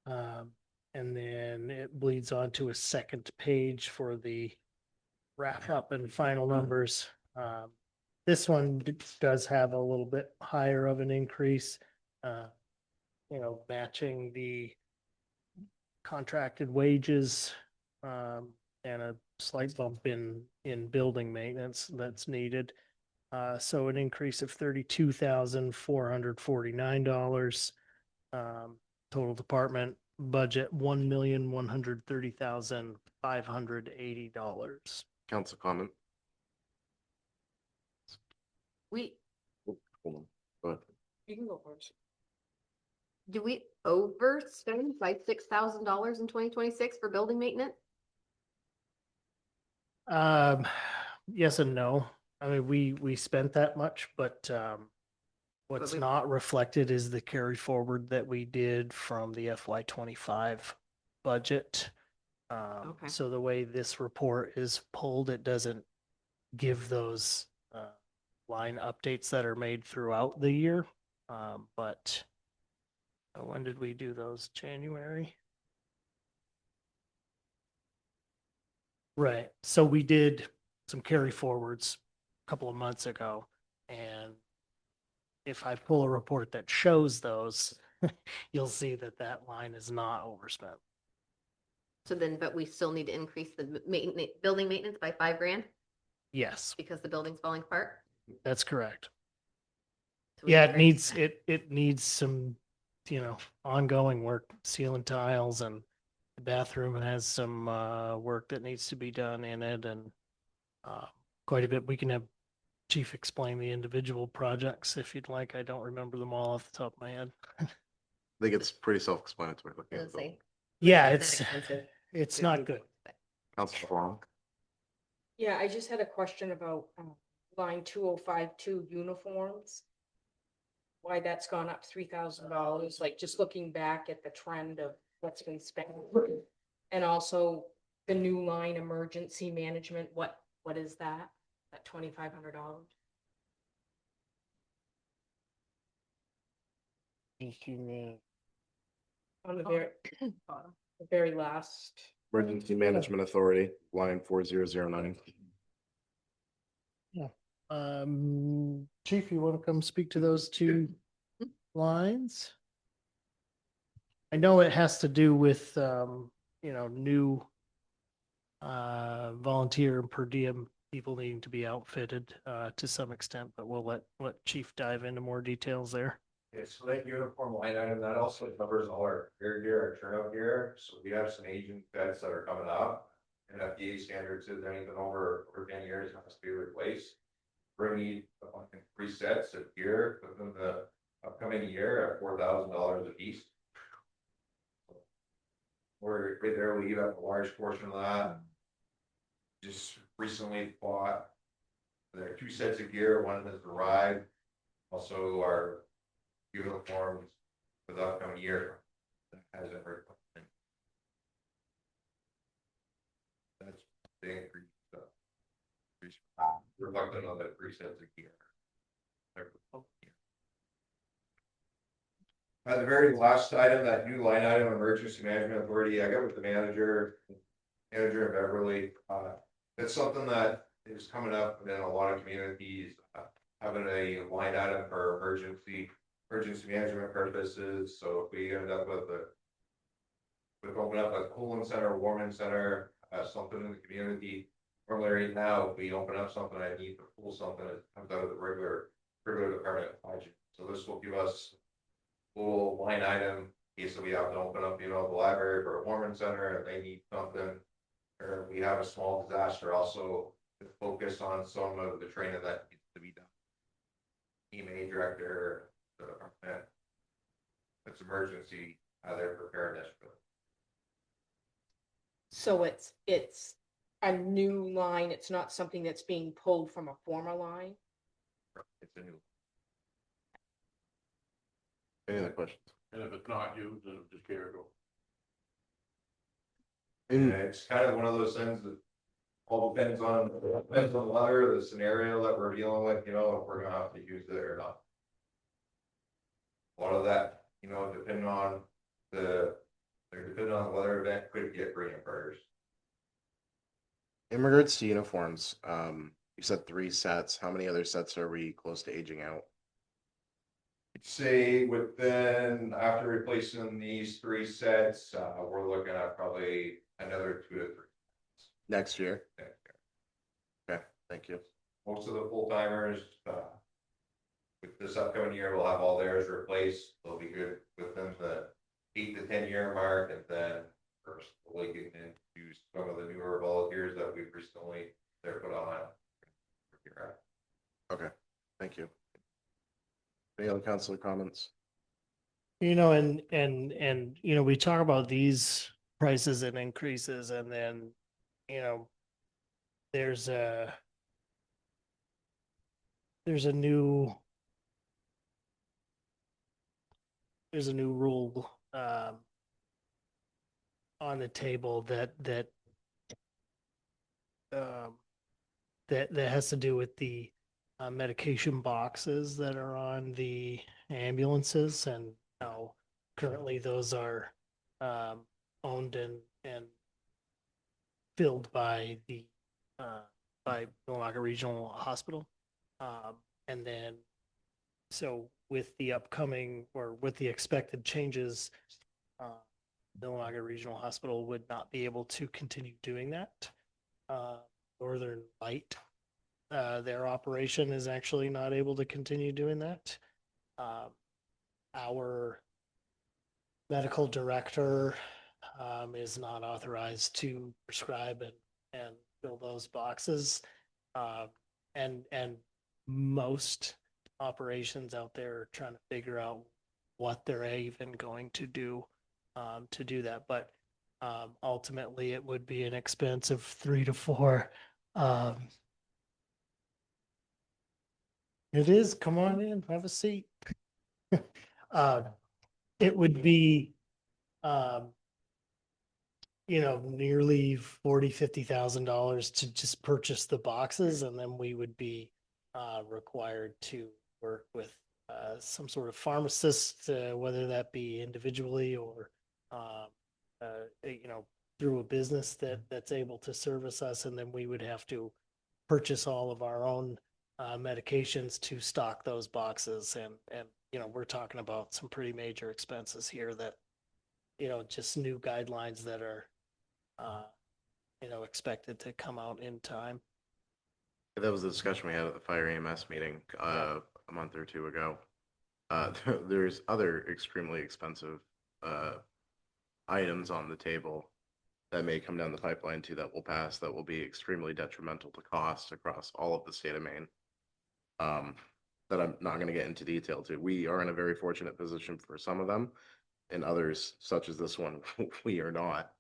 And then it bleeds onto a second page for the wrap up and final numbers. This one does have a little bit higher of an increase, matching the contracted wages, and a slight bump in building maintenance that's needed. So an increase of $32,449. Total department budget $1,130,580. Council comment. We, Hold on. Go ahead. You can go first. do we overspend by $6,000 in 2026 for building maintenance? Yes and no. I mean, we spent that much, but what's we- not reflected is the carry forward that we did from the FY25 budget. Okay. So the way this report is pulled, it doesn't give those line updates that are made throughout the year. But when did we do those? January? Right. So we did some carry forwards a couple of months ago. And if I pull a report that shows those, you'll see that that line is not overspent. So then, but we still need to increase the maintenance, building maintenance by $5,000 Yes, because the building's falling apart? that's correct. So we Yeah, can it needs, raise it needs some, ongoing work, ceiling tiles, and the bathroom has some work that needs to be done in it, and quite a bit. We can have Chief explain the individual projects if you'd like. I don't remember them all off the top of my head. I think it's pretty self-explanatory. looking that. at Let's the- see. Yeah, It's it's, that expensive. it's not good. Council Long. Yeah, I just had a question about line 2052 uniforms. Why that's gone up $3,000, like just looking back at the trend of what's been spent. And also the new line emergency management, what is that? That $2,500? On the very, bottom, the very last. Emergency Management Authority, line 4009. Chief, you want to come speak to those two lines? I know it has to do with, new volunteer and per diem people needing to be outfitted to some extent, but we'll let Chief dive into more details there. Yeah, so that uniform line item, that also covers all our air gear, our turnout gear, so we have some aging vets that are coming up. And FDA standards is anything over 10 years has to be replaced. We need 3 sets of gear within the upcoming year at $4,000 a piece. We're right there, we give up a large portion of that. Just recently bought. There are 2 sets of gear, one has arrived. Also our uniforms for the upcoming year. That hasn't heard. That's the increase. Reflected on that 3 sets of gear. The very last item, that new line item, emergency management authority, I got with the manager in Beverly. It's something that is coming up in a lot of communities, having a line item for emergency management purposes. So if we end up with opening up a cooling center, warming center, something in the community. Normally right now, if we open up something, I need to pull something that comes out of the regular department budget. So this will give us a little line item in case we have to open up, the library for a warming center and they need something. Or we have a small disaster also to focus on some of the training that needs to be done. EMA director, the department, it's emergency, their preparedness. So it's a new line, it's not something that's being pulled from a former line? It's a new. Any other questions? And if it's not used, then just carry it over. Yeah, it's kind of one of those things that all depends on the weather, the scenario that we're dealing with, if we're gonna have to use it or not. A lot of that, depending on the weather event, could get reimbursed. In regards to uniforms, you said 3 sets. How many other sets are we close to aging out? Say within, after replacing these 3 sets, we're looking at probably another 2 to 3. Next year? Okay, thank you. Most of the full timers, with this upcoming year, we'll have all theirs replaced. They'll be good within the 8 to 10 year mark, and then first we'll get into some of the newer volunteers that we've recently put on. Okay, thank you. Any other councilor comments? And we talk about these prices and increases, and then, there's a new rule on the table that has to do with the medication boxes that are on the ambulances, and currently those are owned and filled by the Millinocket Regional Hospital. And then, so with the upcoming or with the expected changes, Millinocket Regional Hospital would not be able to continue doing that. Northern Light, their operation is actually not able to continue doing that. Our medical director is not authorized to prescribe and fill those boxes. And most operations out there are trying to figure out what they're even going to do that. But ultimately, it would be an expense of 3 to 4. It is. Come on in, have a seat. It would be, nearly $40,000-$50,000 to just purchase the boxes, and then we would be required to work with some sort of pharmacist, whether that be individually or through a business that's able to service us, and then we would have to purchase all of our own medications to stock those boxes, and we're talking about some pretty major expenses here that just new guidelines that are expected to come out in time. That was the discussion we had at the fire EMS meeting a month or 2 ago. There's other extremely expensive items on the table that may come down the pipeline too that will pass, that will be extremely detrimental to cost across all of the state of Maine. That I'm not going to get into detail to. We are in a very fortunate position for some of them, and others, such as this one, we are not.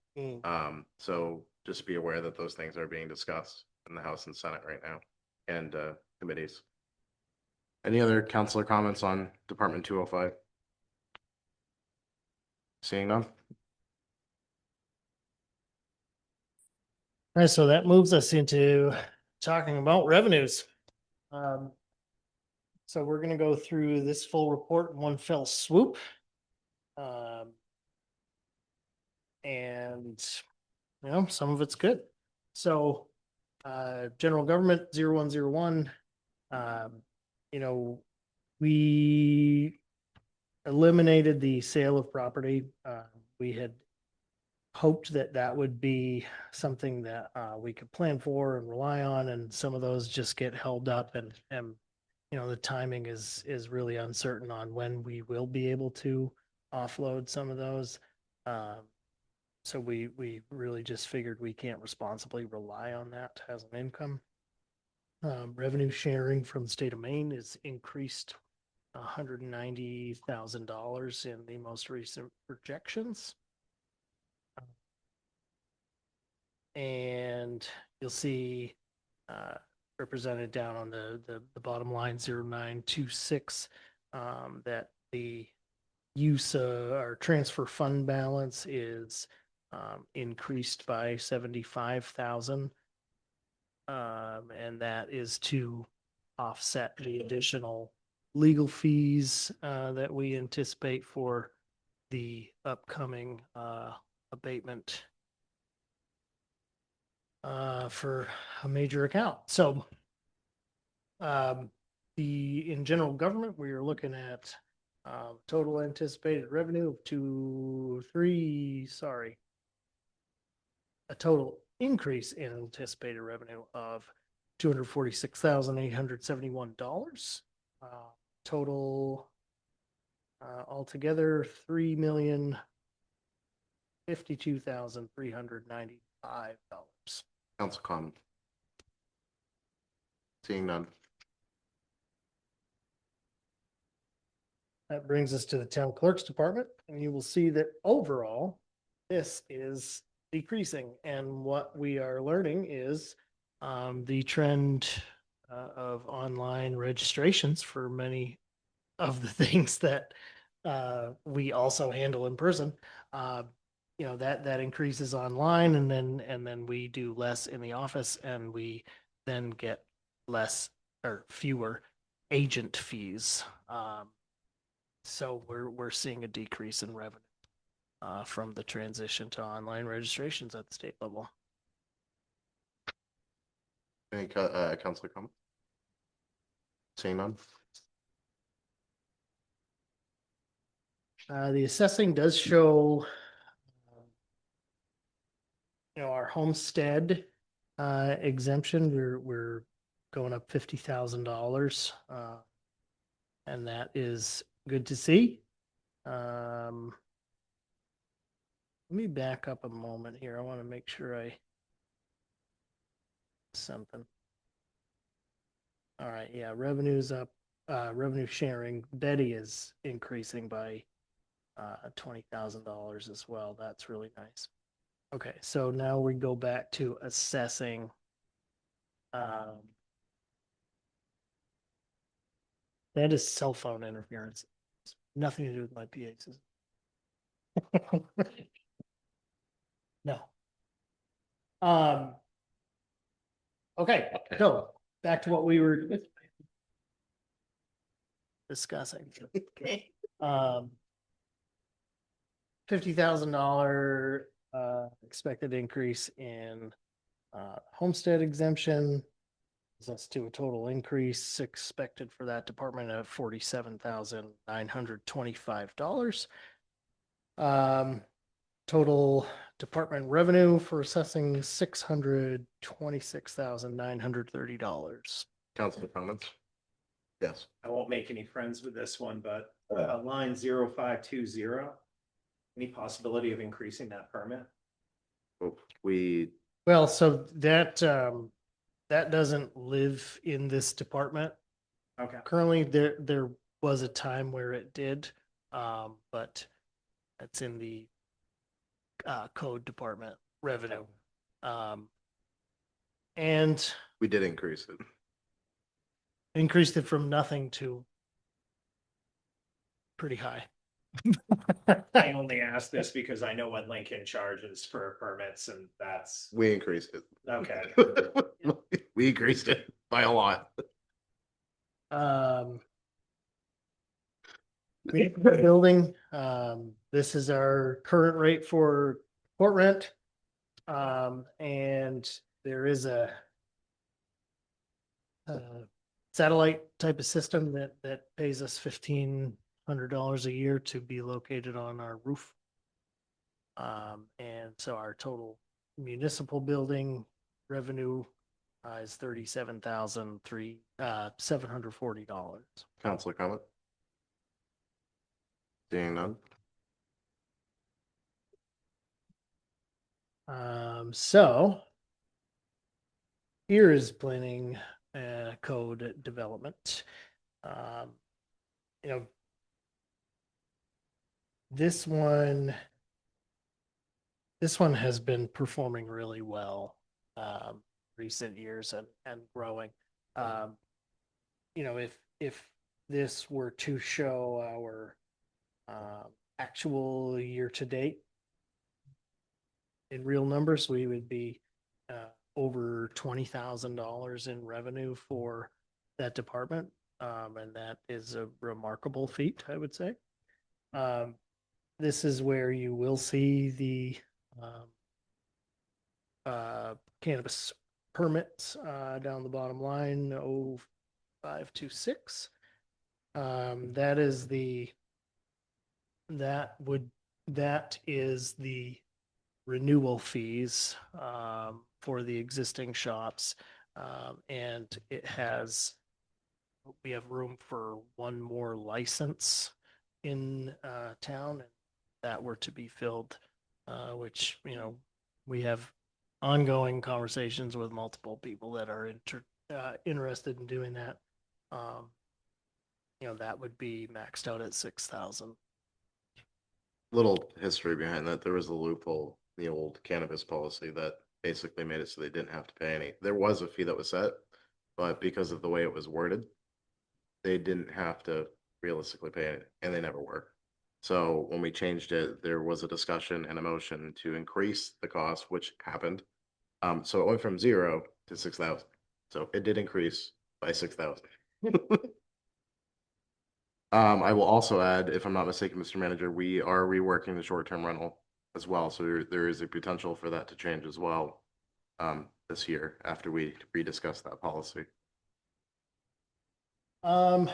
So just be aware that those things are being discussed in the House and Senate right now, and committees. Any other councilor comments on Department 205? Seeing none. All right, so that moves us into talking about revenues. So we're going to go through this full report in one fell swoop. And some of it's good. So General government 0101. You know, we eliminated the sale of property. We had hoped that that would be something that we could plan for and rely on, and some of those just get held up, and you know, the timing is really uncertain on when we will be able to offload some of those. So we really just figured we can't responsibly rely on that as an income. Revenue sharing from the state of Maine is increased $190,000 in the most recent projections. And you'll see represented down on the bottom line 0926 that the use of our transfer fund balance is increased by 75,000. And that is to offset the additional legal fees that we anticipate for the upcoming abatement for a major account. So in general government, we are looking at total anticipated revenue of a total increase in anticipated revenue of $246,871. Total altogether $3,052,395. Council comment. Seeing none. That brings us to the town clerk's department, and you will see that overall, this is decreasing. And what we are learning is the trend of online registrations for many of the things that we also handle in person. You know, that increases online, and then we do less in the office, and we then get less or fewer agent fees. So we're seeing a decrease in revenue from the transition to online registrations at the state level. Any councilor comment? Seeing none. The assessing does show, you know, our homestead exemption. We're going up $50,000, and that is good to see. Let me back up a moment here. I want to make sure I something. All right, yeah, revenue's up. Revenue sharing, Betty is increasing by $20,000 as well. That's really nice. Okay, so now we go back to assessing. That is cell phone interference. Nothing to do with my PA system. No. Okay, so back to what we were discussing. Okay. $50,000 expected increase in homestead exemption. That's to a total increase expected for that department of $47,925. Total department revenue for assessing $626,930. Councilor comments? Yes. I won't make any friends with this one, but line 0520. Any possibility of increasing that permit? Well, so that doesn't live in this department. Okay. Currently, there was a time where it did, but it's in the code department revenue. And We did increase it. increased it from nothing to pretty high. I only ask this because I know what Lincoln charges for permits, and that's We increased it. okay. We increased it by a lot. We have a building. This is our current rate for court rent. And there is a satellite type of system that pays us $1,500 a year to be located on our roof. And so our total municipal building revenue is $37,740. Counselor comment? Seeing none? So here is planning code development. You know, this one has been performing really well recent years and growing. You know, if this were to show our actual year to date in real numbers, we would be over $20,000 in revenue for that department. And that is a remarkable feat, I would say. This is where you will see the cannabis permits down the bottom line, 0526. That is the renewal fees for the existing shops. And we have room for one more license in town. And that were to be filled, which, you know, we have ongoing conversations with multiple people that are interested in doing that. You know, that would be maxed out at 6,000. Little history behind that. There was a loophole in the old cannabis policy that basically made it so they didn't have to pay any. There was a fee that was set, but because of the way it was worded, they didn't have to realistically pay it, and they never were. So when we changed it, there was a discussion and a motion to increase the cost, which happened. So it went from 0 to 6,000. So it did increase by 6,000. I will also add, if I'm not mistaken, Mr. Manager, we are reworking the short-term rental as well. So there is a potential for that to change as well this year after we rediscuss that policy. Yeah,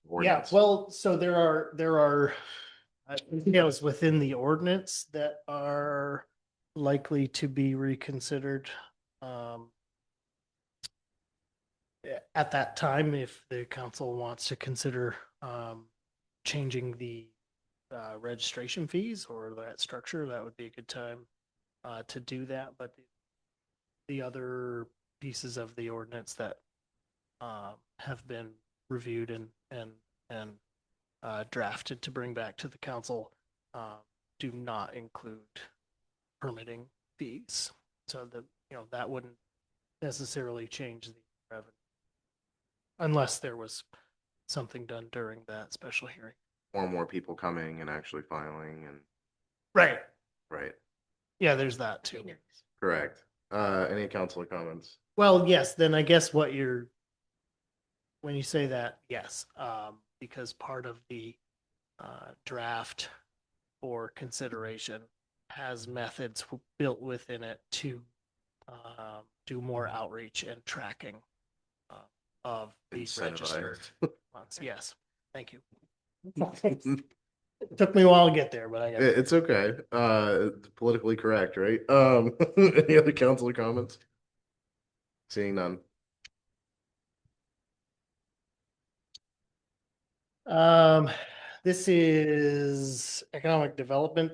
Ordinance. well, so there are details within the ordinance that are likely to be reconsidered at that time, if the council wants to consider changing the registration fees or that structure, that would be a good time to do that. But the other pieces of the ordinance that have been reviewed and drafted to bring back to the council do not include permitting fees. So that wouldn't necessarily change the revenue unless there was something done during that special hearing. Or more people coming and actually filing and Right. Yeah, there's that too. correct. Any council comments? Well, yes, then I guess when you say that, yes, because part of the draft for consideration has methods built within it to do more outreach and tracking of the registered ones. Yes, thank you. It took me a while to get there, but I got it. It's okay. It's politically correct, right? Any other council comments? Seeing none. This is economic development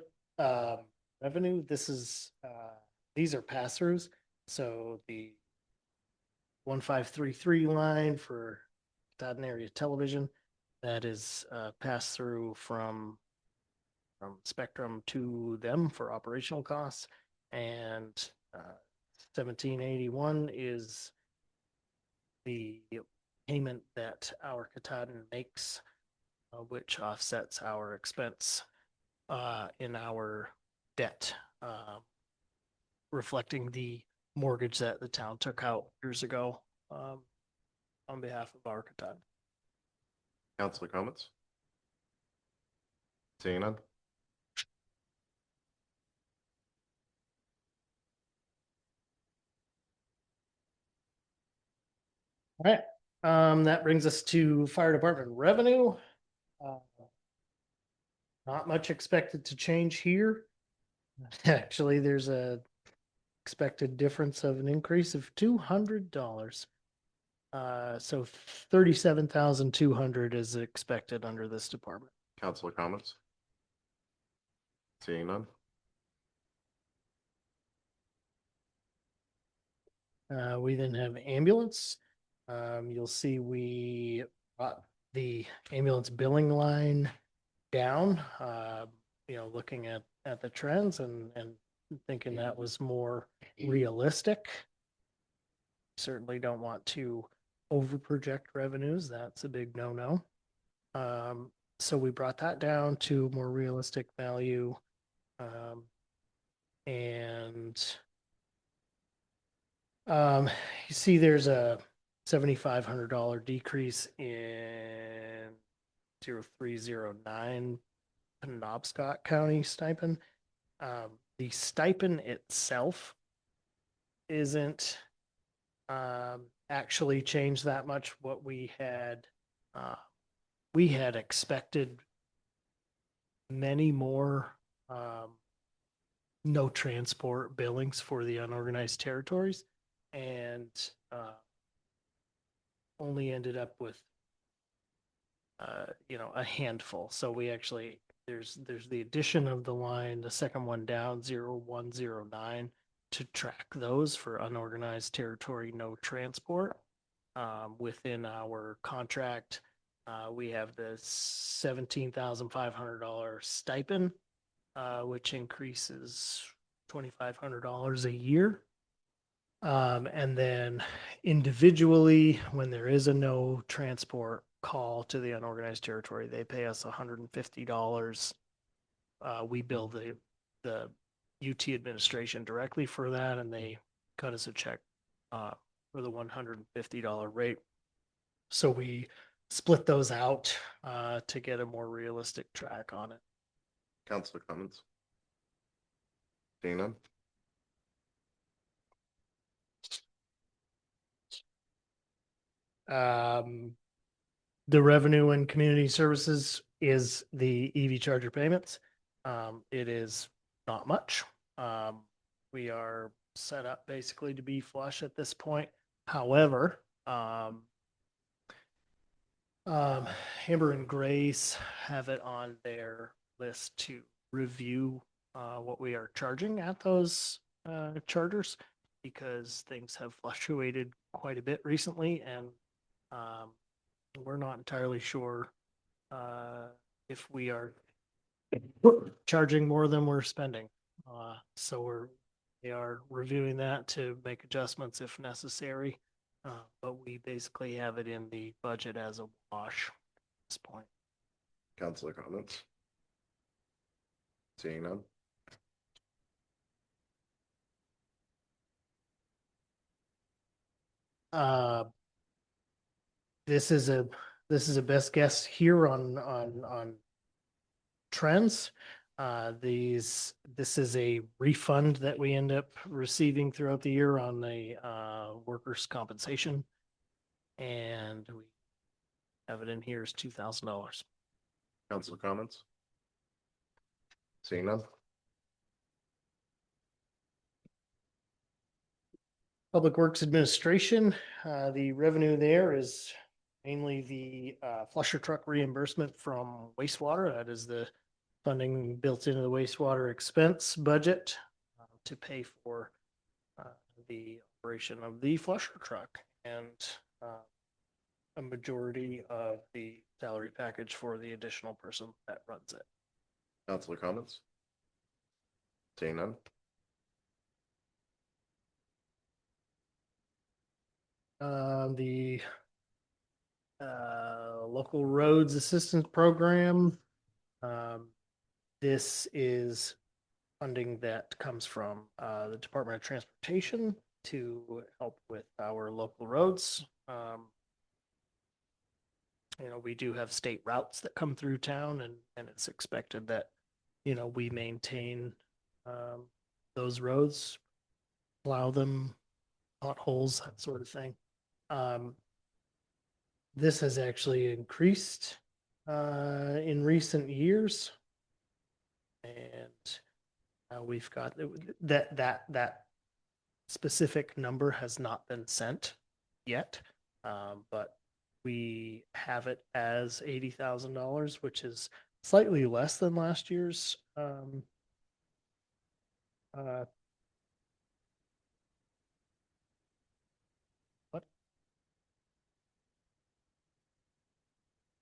revenue. These are pass-throughs. So the 1533 line for Katahdin area television, that is passed through from Spectrum to them for operational costs, and 1781 is the payment that our Katahdin makes, which offsets our expense in our debt, reflecting the mortgage that the town took out years ago on behalf of our Katahdin. Councilor comments? Seeing none. All right. That brings us to fire department revenue. Uh, Not much expected to change here. Actually, there's a expected difference of an increase of $200. So 37,200 is expected under this department. Council comments? Seeing none? We then have ambulance. You'll see we brought the ambulance billing line down, looking at the trends and thinking that was more realistic. Certainly don't want to over project revenues. That's a big no-no. So we brought that down to more realistic value. You see there's a $7,500 decrease in 0309 Penobscot County stipend. The stipend itself isn't actually changed that much. What we had expected many more no transport billings for the unorganized territories, and only ended up with a handful. So we actually there's the addition of the line, the second one down, 0109, to track those for unorganized territory no transport. Within our contract, we have the $17,500 stipend, which increases $2,500 a year. And then individually, when there is a no transport call to the unorganized territory, they pay us $150. We bill the UT administration directly for that, and they cut us a check for the $150 rate. So we split those out to get a more realistic track on it. Council comments? Seeing none? The revenue and community services is the EV charger payments. It is not much. We are set up basically to be flush at this point. However, Amber and Grace have it on their list to review what we are charging at those chargers, because things have fluctuated quite a bit recently, and we're not entirely sure if we are charging more than we're spending. So they are reviewing that to make adjustments if necessary. But we basically have it in the budget as a wash at this point. Council comments? Seeing none? This is a best guess here on trends. This is a refund that we end up receiving throughout the year on the workers' compensation, and we have it in here as $2,000. Council comments? Seeing none? Public Works Administration, the revenue there is mainly the flusher truck reimbursement from wastewater. That is the funding built into the wastewater expense budget to pay for the operation of the flusher truck, and a majority of the salary package for the additional person that runs it. Council comments? Seeing none? The local roads assistance program. This is funding that comes from the Department of Transportation to help with our local roads. We do have state routes that come through town, and it's expected that, we maintain those roads, plow them, potholes, that sort of thing. This has actually increased in recent years. And we've got that specific number has not been sent yet. But we have it as $80,000, which is slightly less than last year's what?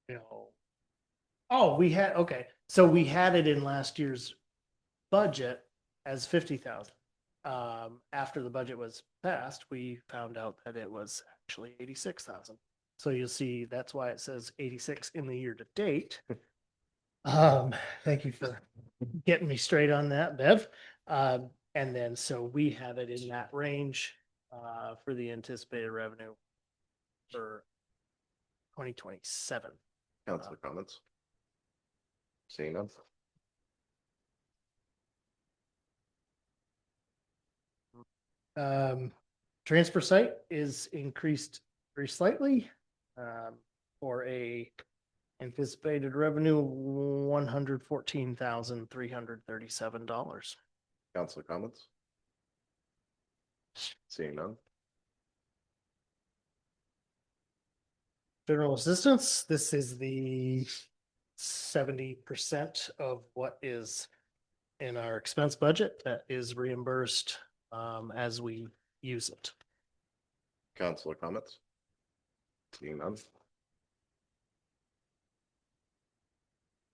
No. Oh, okay. So we had it in last year's budget as 50,000. After the budget was passed, we found out that it was actually 86,000. So you'll see that's why it says 86 in the year to date. Thank you for getting me straight on that, Bev. And then so we have it in that range for the anticipated revenue for 2027. Councilor comments? Seeing none? Transfer site is increased very slightly for a anticipated revenue $114,337. Councilor comments? Seeing none? General assistance, this is the 70% of what is in our expense budget that is reimbursed as we use it. Councilor comments? Seeing none?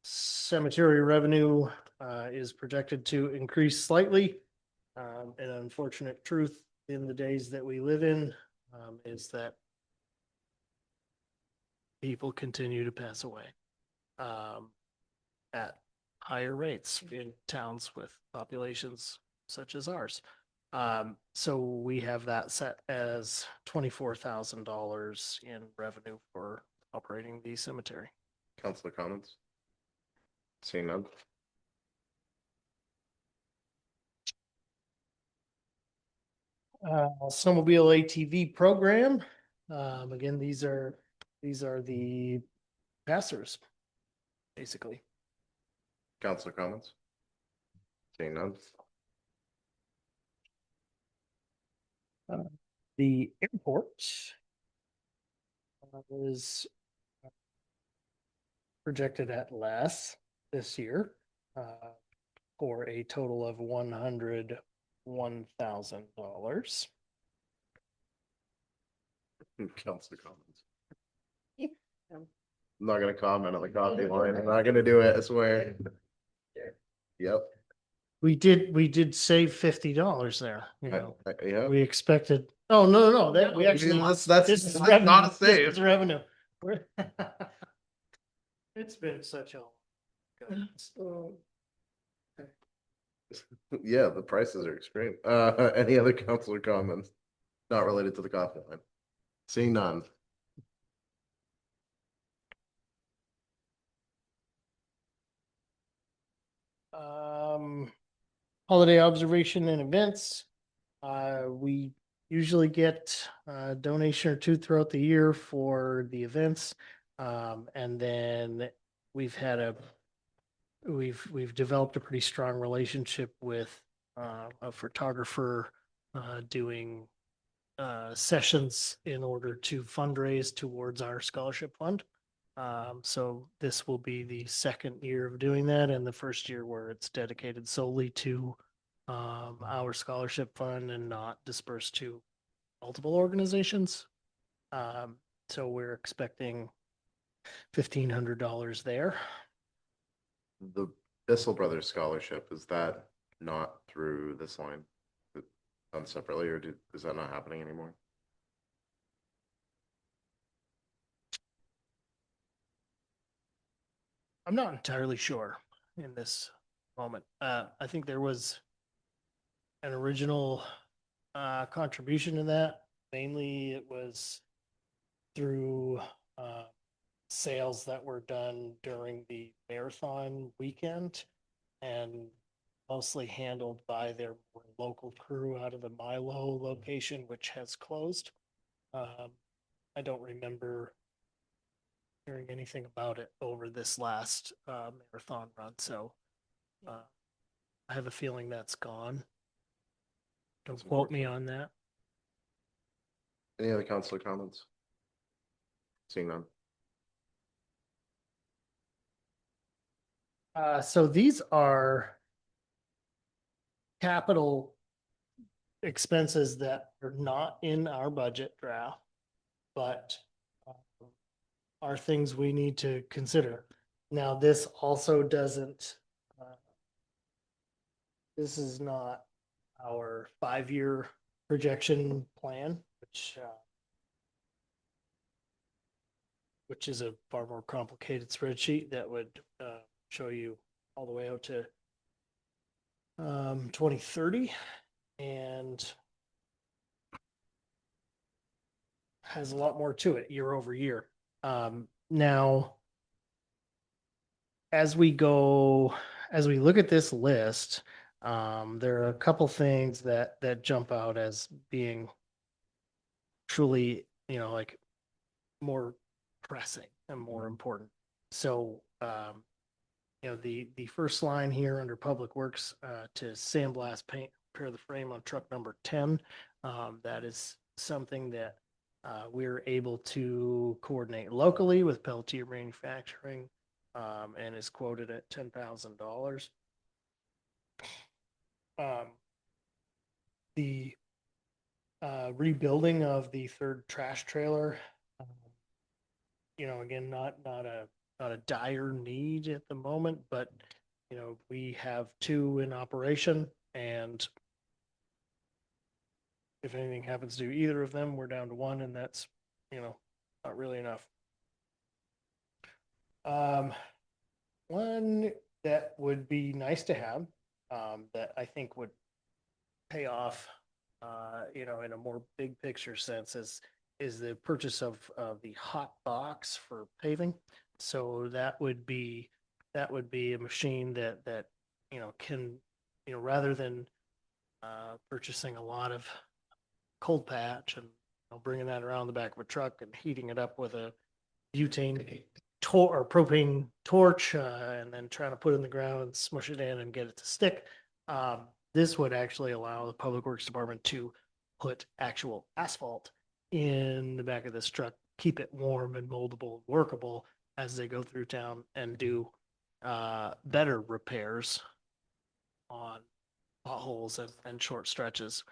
Cemetery revenue is projected to increase slightly. An unfortunate truth in the days that we live in is that people continue to pass away at higher rates in towns with populations such as ours. So we have that set as $24,000 in revenue for operating the cemetery. Councilor comments? Seeing none? Snowmobile ATV program. Again, these are the passers, basically. Councilor comments? Seeing none? The airport is projected at less this year for a total of $101,000. Councilor comments? I'm not gonna comment on the coffee line. I'm not gonna do it, I swear. Yep. We did save $50 there, you know. Yeah. We expected, oh, no, that we actually, That's this is that's revenue. not a This save. is revenue. It's been such a. Yeah, the prices are extreme. Any other councilor comments? Not related to the coffee line? Seeing none. Holiday observation and events. We usually get a donation or two throughout the year for the events. And then we've developed a pretty strong relationship with a photographer doing sessions in order to fundraise towards our scholarship fund. So this will be the second year of doing that and the first year where it's dedicated solely to our scholarship fund and not dispersed to multiple organizations. So we're expecting $1,500 there. The Bissell Brothers Scholarship, is that not through this line? Done separately, or is that not happening anymore? I'm not entirely sure in this moment. I think there was an original contribution to that. Mainly it was through sales that were done during the marathon weekend and mostly handled by their local crew out of the Milo location, which has closed. I don't remember hearing anything about it over this last marathon run, so I have a feeling that's gone. Don't quote me on that. Any other council comments? Seeing none. So these are capital expenses that are not in our budget draft, but are things we need to consider. Now, this also doesn't, this is not our 5-year projection plan, which is a far more complicated spreadsheet that would show you all the way out to 2030 and has a lot more to it year over year. Now, as we look at this list, there are a couple things that jump out as being truly, like more pressing and more important. So, the first line here under Public Works to sandblast paint, repair the frame on truck number 10. That is something that we're able to coordinate locally with Pelletier Manufacturing and is quoted at $10,000. The rebuilding of the third trash trailer, again, not a dire need at the moment, but we have 2 in operation, and if anything happens to either of them, we're down to 1, and that's not really enough. One that would be nice to have, that I think would pay off, in a more big picture sense is the purchase of the hot box for paving. So that would be a machine that can, rather than purchasing a lot of cold patch and bringing that around the back of a truck and heating it up with a butane or propane torch and then trying to put it in the ground and smush it in and get it to stick. This would actually allow the Public Works Department to put actual asphalt in the back of this truck, keep it warm and moldable and workable as they go through town and do better repairs on potholes and short stretches.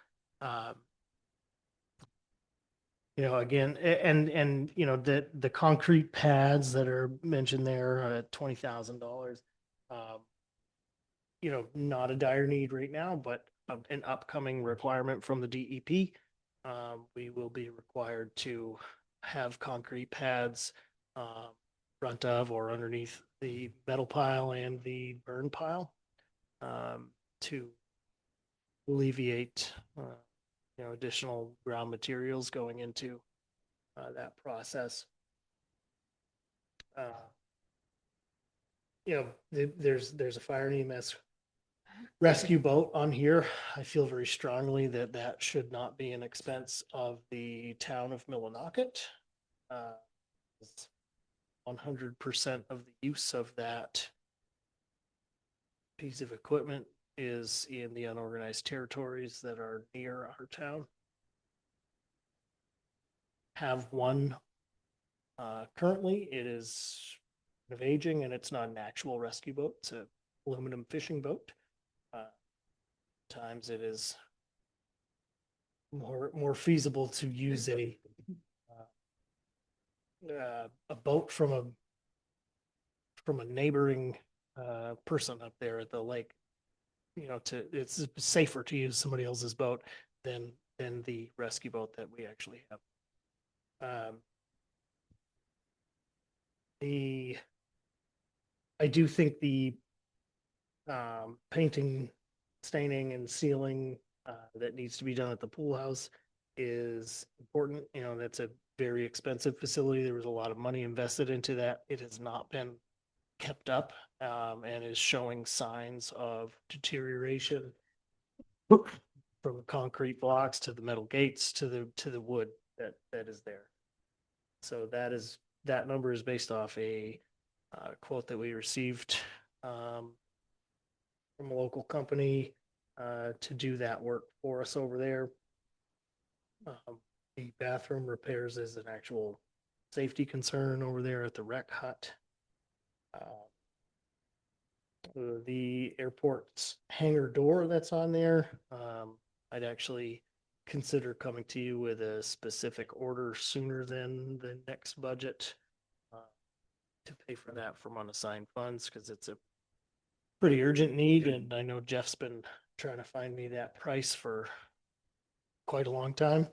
Again, and the concrete pads that are mentioned there at $20,000. Not a dire need right now, but an upcoming requirement from the DEP. We will be required to have concrete pads front of or underneath the metal pile and the burn pile to alleviate additional ground materials going into that process. There's a fire and EMS rescue boat on here. I feel very strongly that should not be an expense of the town of Millinocket. 100% of the use of that piece of equipment is in the unorganized territories that are near our town. Have one currently. It is of aging and it's not an actual rescue boat. It's an aluminum fishing boat. Times it is more feasible to use a boat from a neighboring person up there at the lake. It's safer to use somebody else's boat than the rescue boat that we actually have. I do think the painting, staining, and sealing that needs to be done at the pool house is important. That's a very expensive facility. There was a lot of money invested into that. It has not been kept up and is showing signs of deterioration from the concrete blocks to the metal gates to the wood that is there. So that is that number is based off a quote that we received from a local company to do that work for us over there. The bathroom repairs is an actual safety concern over there at the rec hut. The airport's hangar door that's on there, I'd actually consider coming to you with a specific order sooner than the next budget to pay for that from unassigned funds, because it's a pretty urgent need, and I know Jeff's been trying to find me that price for quite a long time.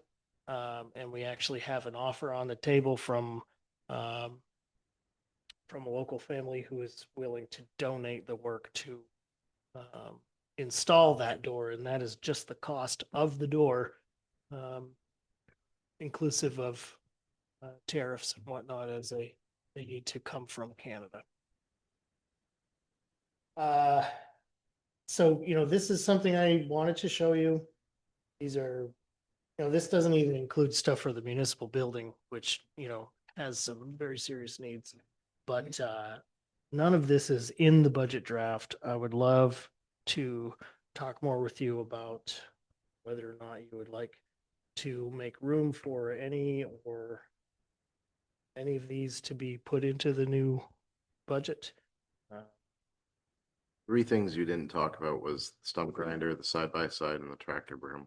And we actually have an offer on the table from a local family who is willing to donate the work to install that door, and that is just the cost of the door, inclusive of tariffs and whatnot, as they need to come from Canada. So, this is something I wanted to show you. These are, this doesn't even include stuff for the municipal building, which, has some very serious needs. But none of this is in the budget draft. I would love to talk more with you about whether or not you would like to make room for any of these to be put into the new budget. Three things you didn't talk about was the stump grinder, the side by side, and the tractor broom.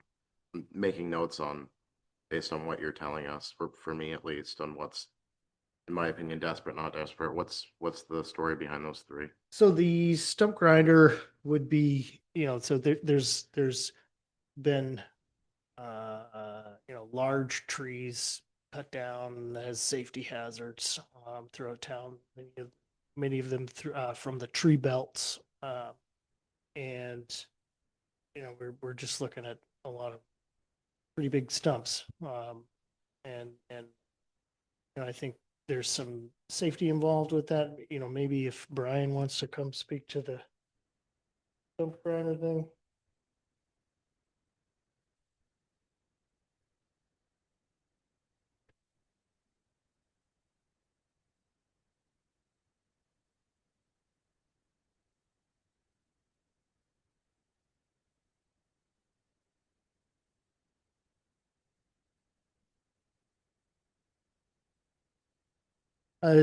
I'm making notes on, based on what you're telling us, for me at least, on what's, in my opinion, desperate, not desperate. What's the story behind those three? So the stump grinder would be, so there's been large trees cut down as safety hazards throughout town. Many of them from the tree belts, and we're just looking at a lot of pretty big stumps, and I think there's some safety involved with that. Maybe if Brian wants to come speak to the stump grinder thing.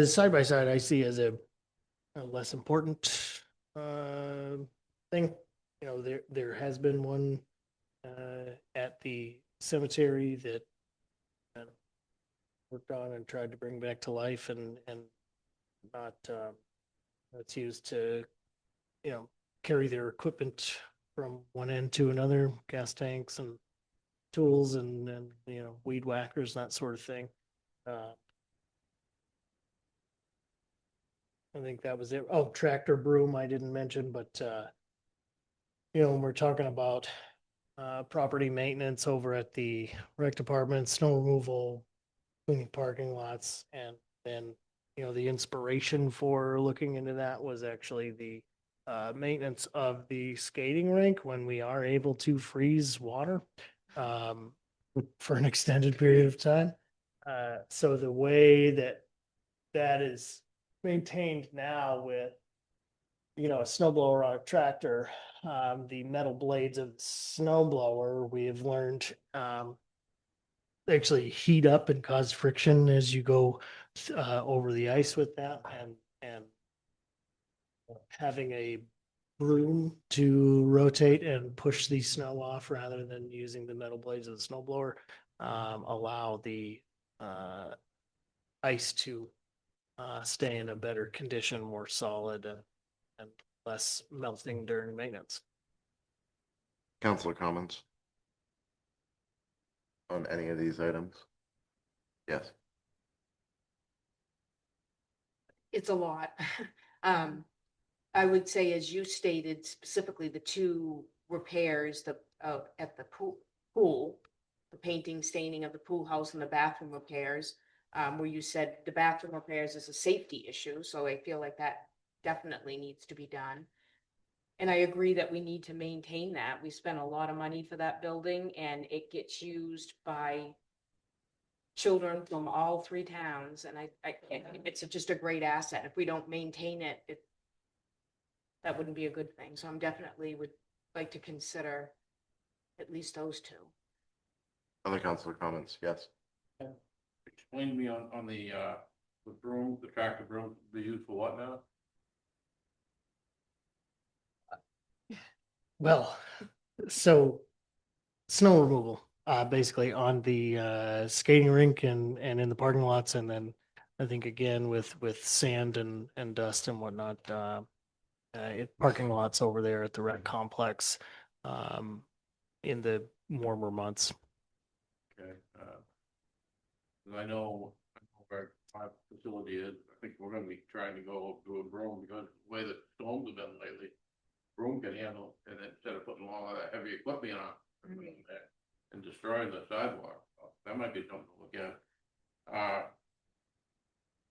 Side by side, I see as a less important thing. There has been one at the cemetery that worked on and tried to bring back to life, and not it's used to carry their equipment from one end to another, gas tanks and tools and weed whackers, that sort of thing. I think that was it. Oh, tractor broom I didn't mention, but when we're talking about property maintenance over at the rec department, snow removal, cleaning parking lots, and then the inspiration for looking into that was actually the maintenance of the skating rink when we are able to freeze water for an extended period of time. So the way that is maintained now with a snowblower on a tractor, the metal blades of the snowblower, we have learned actually heat up and cause friction as you go over the ice with that, and having a broom to rotate and push the snow off rather than using the metal blades of the snowblower allow the ice to stay in a better condition, more solid, and less melting during maintenance. Councilor comments on any of these items? Yes. It's a lot. I would say, as you stated, specifically the two repairs, at the pool, the painting, staining of the pool house and the bathroom repairs, where you said the bathroom repairs is a safety issue. So I feel like that definitely needs to be done. And I agree that we need to maintain that. We spent a lot of money for that building, and it gets used by children from all three towns, and it's just a great asset. If we don't maintain it, that wouldn't be a good thing. So I'm definitely would like to consider at least those two. Other councilor comments? Yes. Explain to me on the broom, the tractor broom, be used for what now? Well, so snow removal, basically on the skating rink and in the parking lots, and then I think again with sand and dust and whatnot, parking lots over there at the rec complex, in the warmer months. Okay. 'Cause I know where my facility is, I think we're gonna be trying to go to a broom because the way the storms have been lately. Broom can handle, and instead of putting all of that heavy equipment on there and destroying the sidewalk, that might be something to look at.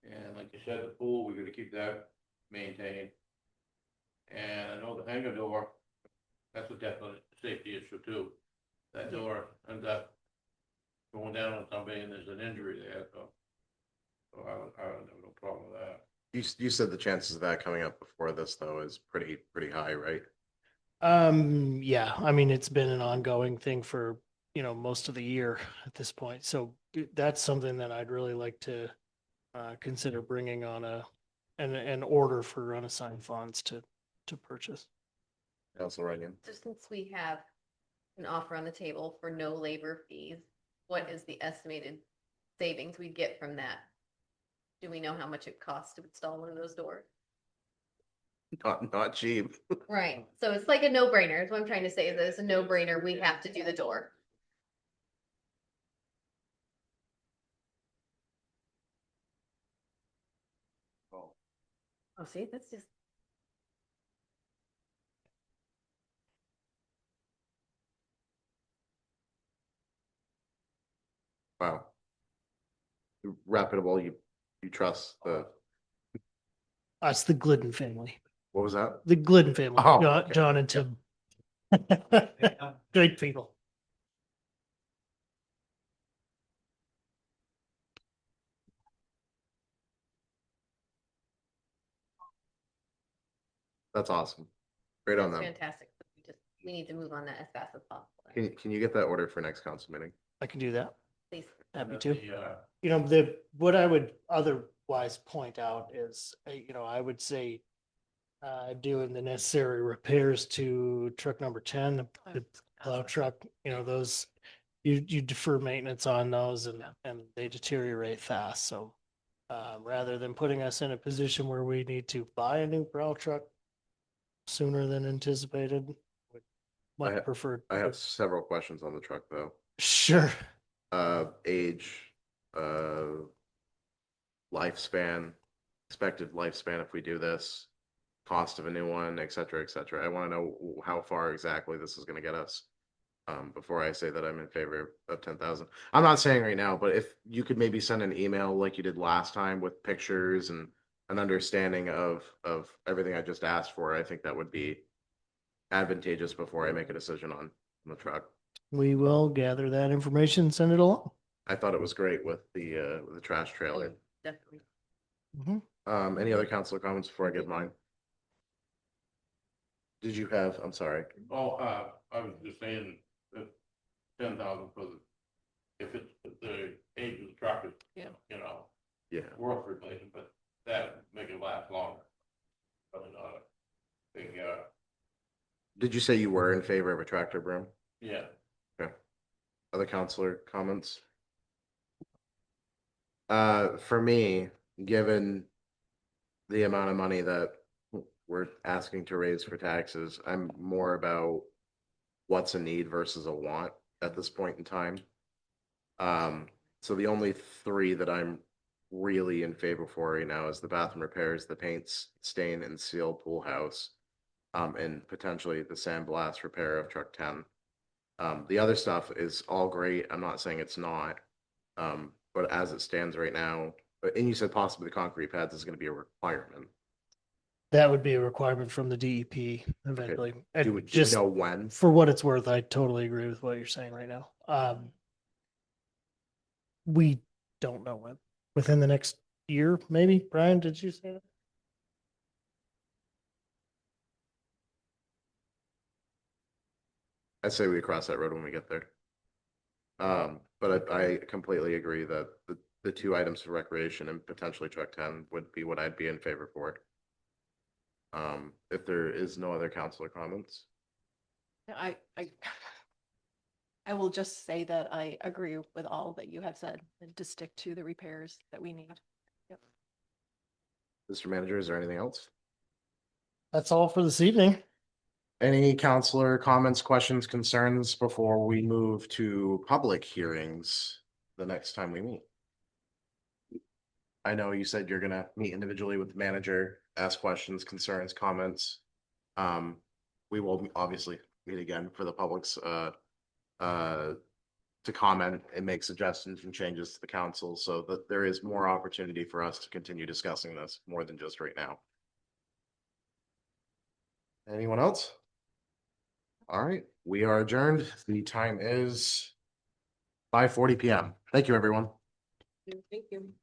And like you said, the pool, we're gonna keep that maintained. And I know the hangar door, that's a definite safety issue too. That door ends up going down on somebody and there's an injury there, so I don't have no problem with that. You said the chances of that coming up before this though is pretty high, right? Yeah, I mean, it's been an ongoing thing for, most of the year at this point. So that's something that I'd really like to consider bringing on an order for unassigned funds to purchase. Councilor Runyon. So since we have an offer on the table for no labor fees, what is the estimated savings we get from that? Do we know how much it costs to install one of those doors? Not cheap. Right, so it's like a no-brainer, is what I'm trying to say, is that it's a no-brainer, we have to do the door. Oh, see, that's just. Wow. Reputable, you trust the, It's the Glidden family, what was that? the Glidden family, Oh, John, okay. John and Tim. Great people. That's awesome. Great on them. Fantastic, we need to move on that as fast as possible, Can you get that order for next council meeting? I can do that. please. Happy to. The, What I would otherwise point out is, I would say doing the necessary repairs to truck number 10, the plow truck, those, you defer maintenance on those and they deteriorate fast. So rather than putting us in a position where we need to buy a new plow truck sooner than anticipated, would much preferred. I have several questions on the truck though. Sure. Age, lifespan, expected lifespan if we do this, cost of a new one, et cetera, et cetera. I want to know how far exactly this is going to get us. Before I say that I'm in favor of 10,000. I'm not saying right now, but if you could maybe send an email like you did last time with pictures and an understanding of everything I just asked for, I think that would be advantageous before I make a decision on the truck. We will gather that information, send it along. I thought it was great with the trash trailer. Definitely. Any other councilor comments before I give mine? Did you have, I'm sorry. oh, I was just saying that 10,000 for if the age of the truck is, Yeah. Yeah. worth replacing, but that make it last longer. Probably not a big, Did you say you were in favor of a tractor broom? yeah. Other counselor comments? For me, given the amount of money that we're asking to raise for taxes, I'm more about what's a need versus a want at this point in time. So the only three that I'm really in favor for right now is the bathroom repairs, the paints, stain and seal pool house, and potentially the sandblast repair of truck 10. The other stuff is all great. I'm not saying it's not. But as it stands right now, and you said possibly the concrete pads is going to be a requirement. That would be a requirement from the DEP eventually. And Do we just know when? for what it's worth, I totally agree with what you're saying right now. We don't know when. Within the next year, maybe? Brian, did you say that? I'd say we cross that road when we get there. But I completely agree that the two items for recreation and potentially truck 10 would be what I'd be in favor for. If there is no other counselor comments. I I will just say that I agree with all that you have said and to stick to the repairs that we need. Mr. Manager, is there anything else? That's all for this evening. Any counselor comments, questions, concerns before we move to public hearings the next time we meet? I know you said you're gonna meet individually with the manager, ask questions, concerns, comments. We will obviously meet again for the public's to comment and make suggestions and changes to the council so that there is more opportunity for us to continue discussing this more than just right now. Anyone else? All right, we are adjourned. The time is 5:40 PM. Thank you, everyone. Thank you.